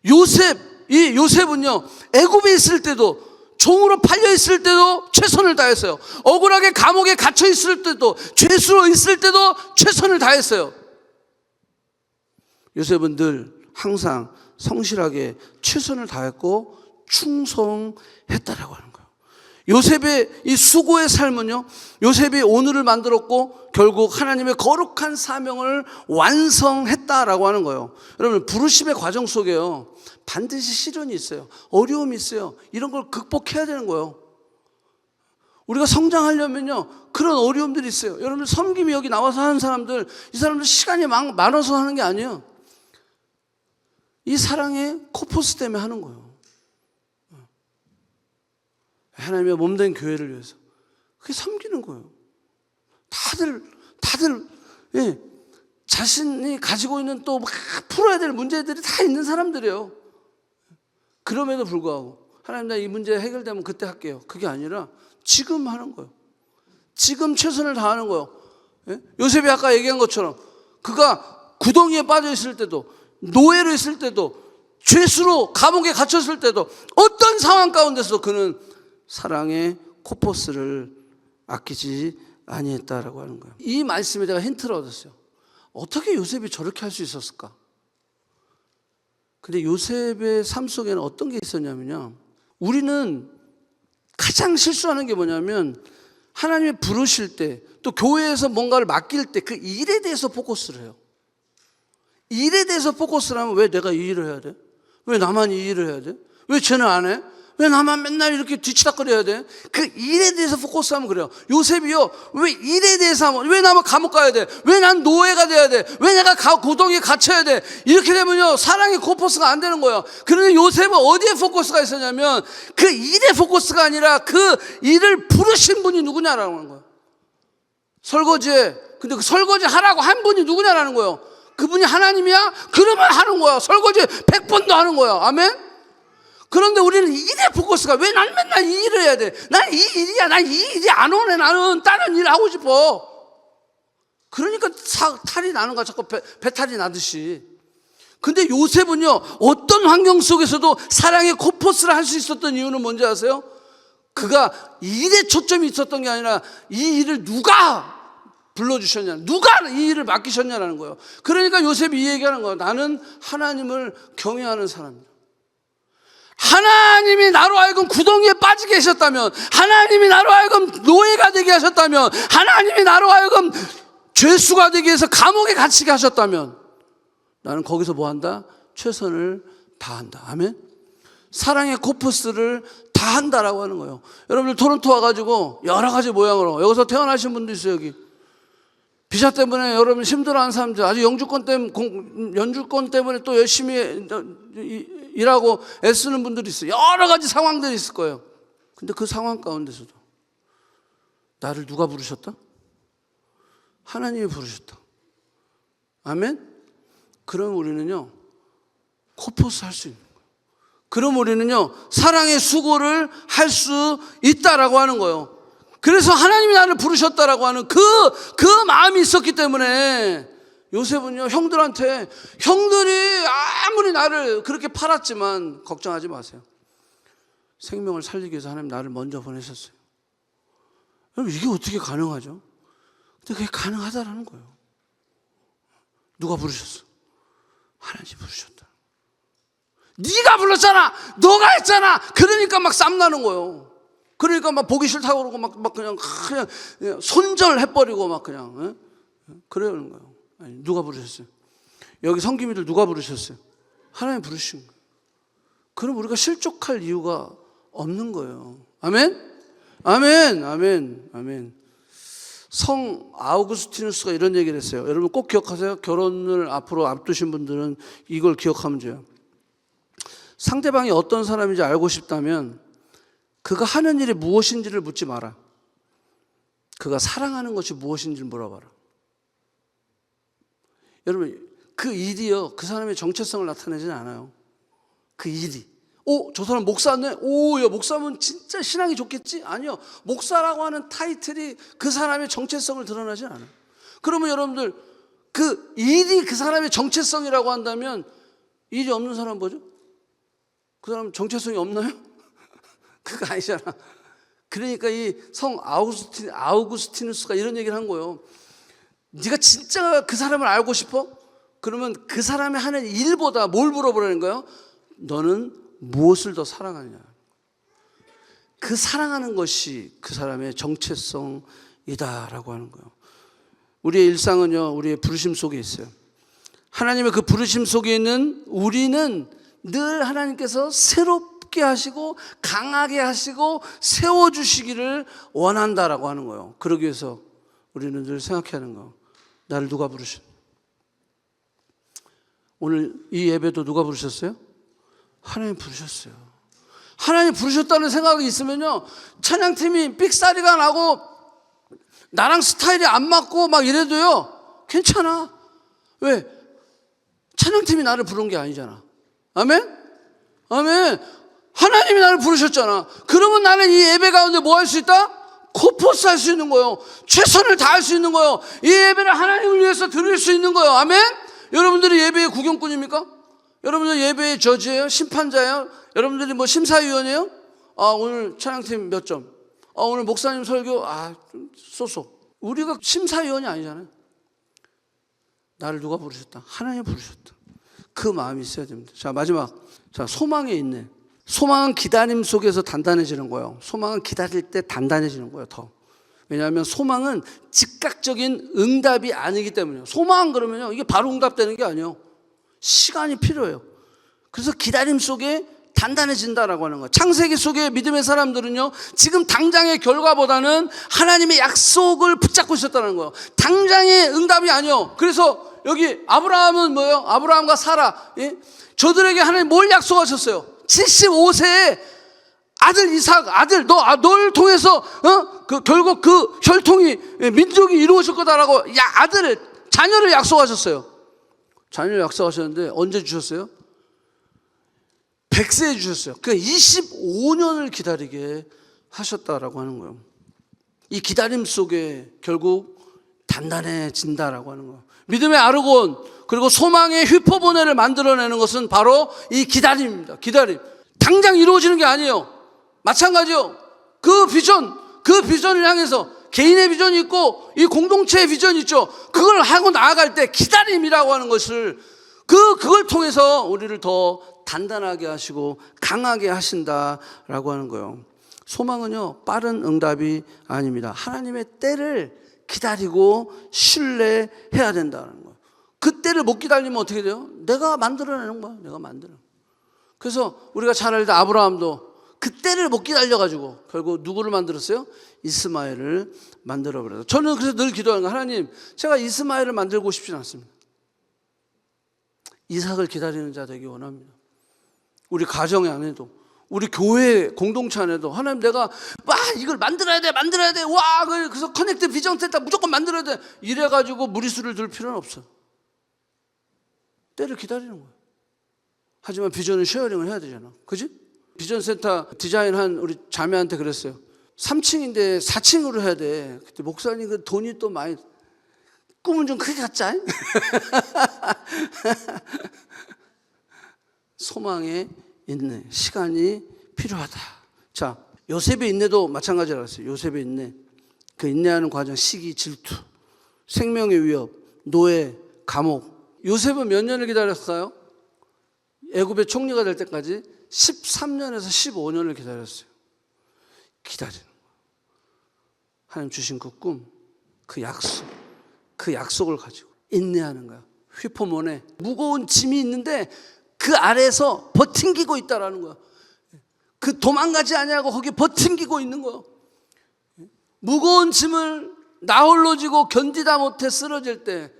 요셉은요, 애굽에 있을 때도, 종으로 팔려 있을 때도 최선을 다했어요. 억울하게 감옥에 갇혀 있을 때도, 죄수로 있을 때도 최선을 다했어요. 요셉은 늘 항상 성실하게 최선을 다했고 충성했다라고 하는 거예요. 요셉의 이 수고의 삶은요, 요셉이 오늘을 만들었고 결국 하나님의 거룩한 사명을 완성했다라고 하는 거예요. 여러분, 부르심의 과정 속에요, 반드시 시련이 있어요. 어려움이 있어요. 이런 걸 극복해야 되는 거예요. 우리가 성장하려면요, 그런 어려움들이 있어요. 여러분, 섬김이 여기 나와서 하는 사람들, 이 사람들 시간이 많아서 하는 게 아니에요. 이 사랑의 코포스 때문에 하는 거예요. 하나님의 몸된 교회를 위해서. 그게 섬기는 거예요. 다들 자신이 가지고 있는 또 막 풀어야 될 문제들이 다 있는 사람들이에요. 그럼에도 불구하고 하나님, 나 이 문제 해결되면 그때 할게요. 그게 아니라 지금 하는 거예요. 지금 최선을 다하는 거예요. 요셉이 아까 얘기한 것처럼 그가 구덩이에 빠져 있을 때도, 노예로 있을 때도, 죄수로 감옥에 갇혔을 때도, 어떤 상황 가운데서 그는 사랑의 코포스를 아끼지 아니했다라고 하는 거예요. 이 말씀에 제가 힌트를 얻었어요. 어떻게 요셉이 저렇게 할 수 있었을까? 근데 요셉의 삶 속에는 어떤 게 있었냐면요, 우리는 가장 실수하는 게 뭐냐면 하나님이 부르실 때, 또 교회에서 뭔가를 맡길 때 그 일에 대해서 포커스를 해요. 일에 대해서 포커스를 하면, 왜 내가 이 일을 해야 돼? 왜 나만 이 일을 해야 돼? 왜 쟤는 안 해? 왜 나만 맨날 이렇게 뒤치다거려야 돼? 그 일에 대해서 포커스하면 그래요. 요셉이요, 왜 일에 대해서 하면, 왜 나만 감옥 가야 돼? 왜 난 노예가 돼야 돼? 왜 내가 고동에 갇혀야 돼? 이렇게 되면요, 사랑의 코포스가 안 되는 거예요. 그런데 요셉은 어디에 포커스가 있었냐면 그 일에 포커스가 아니라 그 일을 부르신 분이 누구냐라는 거예요. 설거지에, 근데 그 설거지 하라고 한 분이 누구냐라는 거예요. 그분이 하나님이야? 그러면 하는 거야. 설거지 100번도 하는 거야. 아멘? 그런데 우리는 일에 포커스가, 왜 난 맨날 이 일을 해야 돼? 난 이 일이야. 난 이 일이 안 오네. 나는 다른 일 하고 싶어. 그러니까 탈이 나는 거야. 자꾸 배탈이 나듯이. 근데 요셉은요, 어떤 환경 속에서도 사랑의 코포스를 할 수 있었던 이유는 뭔지 아세요? 그가 일에 초점이 있었던 게 아니라 이 일을 누가 불러주셨냐, 누가 이 일을 맡기셨냐라는 거예요. 그러니까 요셉이 이 얘기하는 거예요. 나는 하나님을 경외하는 사람이다. 하나님이 나로 하여금 구덩이에 빠지게 하셨다면, 하나님이 나로 하여금 노예가 되게 하셨다면, 하나님이 나로 하여금 죄수가 되게 해서 감옥에 갇히게 하셨다면, 나는 거기서 뭐 한다? 최선을 다한다. 아멘? 사랑의 코포스를 다한다라고 하는 거예요. 여러분들 토론토 와가지고 여러 가지 모양으로, 여기서 태어나신 분도 있어요. 여기 비자 때문에 여러분 힘들어하는 사람들, 아주 연주권 때문에 또 열심히 일하고 애쓰는 분들이 있어요. 여러 가지 상황들이 있을 거예요. 근데 그 상황 가운데서도 나를 누가 부르셨다? 하나님이 부르셨다. 아멘? 그럼 우리는요, 코포스 할 수 있는 거예요. 그럼 우리는요, 사랑의 수고를 할 수 있다라고 하는 거예요. 그래서 하나님이 나를 부르셨다라고 하는 그 마음이 있었기 때문에 요셉은요, 형들이 아무리 나를 그렇게 팔았지만 걱정하지 마세요. 생명을 살리기 위해서 하나님 나를 먼저 보내셨어요. 여러분, 이게 어떻게 가능하죠? 근데 그게 가능하다라는 거예요. 누가 부르셨어? 하나님이 부르셨다. 네가 불렀잖아. 너가 했잖아. 그러니까 막 쌈나는 거예요. 그러니까 막 보기 싫다고 그러고 막 그냥 손절해버리고 막 그냥 그러는 거예요. 아니, 누가 부르셨어요? 여기 성기미들 누가 부르셨어요? 하나님 부르신 거예요. 그럼 우리가 실족할 이유가 없는 거예요. 아멘? 아멘, 아멘, 아멘. 성 아우구스티누스가 이런 얘기를 했어요. 여러분 꼭 기억하세요. 결혼을 앞으로 앞두신 분들은 이걸 기억하면 돼요. 상대방이 어떤 사람인지 알고 싶다면 그가 하는 일이 무엇인지를 묻지 마라. 그가 사랑하는 것이 무엇인지를 물어봐라. 여러분, 그 일이요, 그 사람의 정체성을 나타내지는 않아요. 그 일이. 저 사람 목사네? 야, 목사면 진짜 신앙이 좋겠지? 아니요. 목사라고 하는 타이틀이 그 사람의 정체성을 드러나지 않아요. 그러면 여러분들, 그 일이 그 사람의 정체성이라고 한다면 일이 없는 사람 뭐죠? 그 사람 정체성이 없나요? 그거 아니잖아. 그러니까 이 성 아우구스티누스가 이런 얘기를 한 거예요. 네가 진짜 그 사람을 알고 싶어? 그러면 그 사람이 하는 일보다 뭘 물어보라는 거예요? 너는 무엇을 더 사랑하느냐? 그 사랑하는 것이 그 사람의 정체성이다라고 하는 거예요. 우리의 일상은요, 우리의 부르심 속에 있어요. 하나님의 그 부르심 속에 있는 우리는 늘 하나님께서 새롭게 하시고 강하게 하시고 세워주시기를 원한다라고 하는 거예요. 그러기 위해서 우리는 늘 생각해야 하는 거, 나를 누가 부르셨? 오늘 이 예배도 누가 부르셨어요? 하나님 부르셨어요. 하나님 부르셨다는 생각이 있으면요, 찬양팀이 삑사리가 나고 나랑 스타일이 안 맞고 막 이래도요 괜찮아. 왜? 찬양팀이 나를 부른 게 아니잖아. 아멘? 아멘. 하나님이 나를 부르셨잖아. 그러면 나는 이 예배 가운데 뭐 할 수 있다? 코포스 할 수 있는 거예요. 최선을 다할 수 있는 거예요. 이 예배를 하나님을 위해서 드릴 수 있는 거예요. 아멘? 여러분들이 예배의 구경꾼입니까? 여러분들 예배의 저지예요? 심판자예요? 여러분들이 뭐 심사위원이에요? 오늘 찬양팀 몇 점? 오늘 목사님 설교 좀 쏘쏘. 우리가 심사위원이 아니잖아요. 나를 누가 부르셨다? 하나님 부르셨다. 그 마음이 있어야 됩니다. 자, 마지막. 자, 소망에 있네. 소망은 기다림 속에서 단단해지는 거예요. 소망은 기다릴 때 단단해지는 거예요, 더. 왜냐하면 소망은 즉각적인 응답이 아니기 때문이에요. 소망 그러면요, 이게 바로 응답되는 게 아니에요. 시간이 필요해요. 그래서 기다림 속에 단단해진다라고 하는 거예요. 창세기 속의 믿음의 사람들은요, 지금 당장의 결과보다는 하나님의 약속을 붙잡고 있었다는 거예요. 당장의 응답이 아니에요. 그래서 여기 아브라함은 뭐예요? 아브라함과 사라, 저들에게 하나님 뭘 약속하셨어요? 75세에 아들 이삭, 널 통해서 결국 그 혈통이 민족이 이루어질 거다라고 자녀를 약속하셨어요. 자녀를 약속하셨는데 언제 주셨어요? 100세에 주셨어요. 그러니까 25년을 기다리게 하셨다라고 하는 거예요. 이 기다림 속에 결국 단단해진다라고 하는 거예요. 믿음의 아르곤, 그리고 소망의 휘포보네를 만들어내는 것은 바로 이 기다림입니다. 기다림. 당장 이루어지는 게 아니에요. 마찬가지요. 그 비전을 향해서 개인의 비전이 있고 이 공동체의 비전이 있죠. 그걸 하고 나아갈 때 기다림이라고 하는 것을 그걸 통해서 우리를 더 단단하게 하시고 강하게 하신다라고 하는 거예요. 소망은요, 빠른 응답이 아닙니다. 하나님의 때를 기다리고 신뢰해야 된다는 거예요. 그 때를 못 기다리면 어떻게 돼요? 내가 만들어내는 거야. 내가 만들어. 그래서 우리가 잘 알던 아브라함도 그 때를 못 기다려가지고 결국 누구를 만들었어요? 이스마엘을 만들어버려요. 저는 그래서 늘 기도하는 거예요. 하나님, 제가 이스마엘을 만들고 싶진 않습니다. 이삭을 기다리는 자 되기 원합니다. 우리 가정 안에도, 우리 교회 공동체 안에도 하나님, 내가 이걸 만들어야 돼. 그래서 커넥트 비전 센터 무조건 만들어야 돼. 이래가지고 무리수를 둘 필요는 없어. 때를 기다리는 거예요. 하지만 비전은 쉐어링을 해야 되잖아. 그지? 비전 센터 디자인한 우리 자매한테 그랬어요. 3층인데 4층으로 해야 돼. 그때 목사님 그 돈이 또 많이, 꿈은 좀 크게 갖자. 소망에 인내, 시간이 필요하다. 자, 요셉의 인내도 마찬가지라고 했어요. 요셉의 인내, 그 인내하는 과정, 시기, 질투, 생명의 위협, 노예, 감옥. 요셉은 몇 년을 기다렸을까요? 애굽의 총리가 될 때까지 13년에서 15년을 기다렸어요. 기다리는 거예요. 하나님 주신 그 꿈, 그 약속, 그 약속을 가지고 인내하는 거야. 휘포몬에 무거운 짐이 있는데 그 아래에서 버팅기고 있다라는 거야. 그 도망가지 아니하고 거기 버팅기고 있는 거야. 무거운 짐을 나홀로 지고 견디다 못해 쓰러질 때,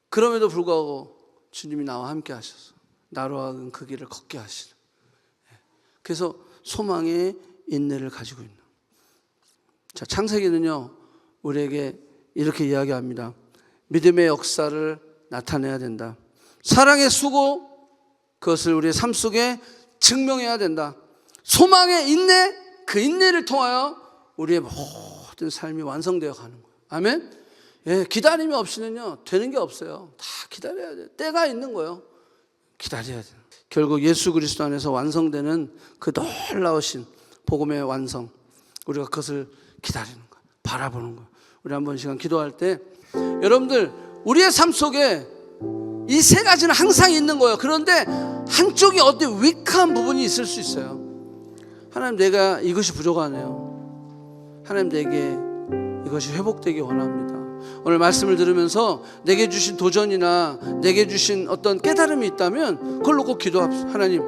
그럼에도 불구하고 주님이 나와 함께 하셔서 나로 하여금 그 길을 걷게 하시는. 그래서 소망의 인내를 가지고 있는. 자, 창세기는요 우리에게 이렇게 이야기합니다. 믿음의 역사를 나타내야 된다. 사랑의 수고, 그것을 우리의 삶 속에 증명해야 된다. 소망의 인내, 그 인내를 통하여 우리의 모든 삶이 완성되어 가는 거예요. 아멘? 예, 기다림이 없이는요 되는 게 없어요. 다 기다려야 돼요. 때가 있는 거예요. 기다려야 돼요. 결국 예수 그리스도 안에서 완성되는 그 놀라우신 복음의 완성, 우리가 그것을 기다리는 거예요. 바라보는 거예요. 우리 한번 시간 기도할 때, 여러분들 우리의 삶 속에 이 세 가지는 항상 있는 거예요. 그런데 한쪽이 어디 위크한 부분이 있을 수 있어요. 하나님, 내가 이것이 부족하네요. 하나님, 내게 이것이 회복되기 원합니다. 오늘 말씀을 들으면서 내게 주신 도전이나 내게 주신 어떤 깨달음이 있다면 그걸로 꼭 기도합시다. 하나님,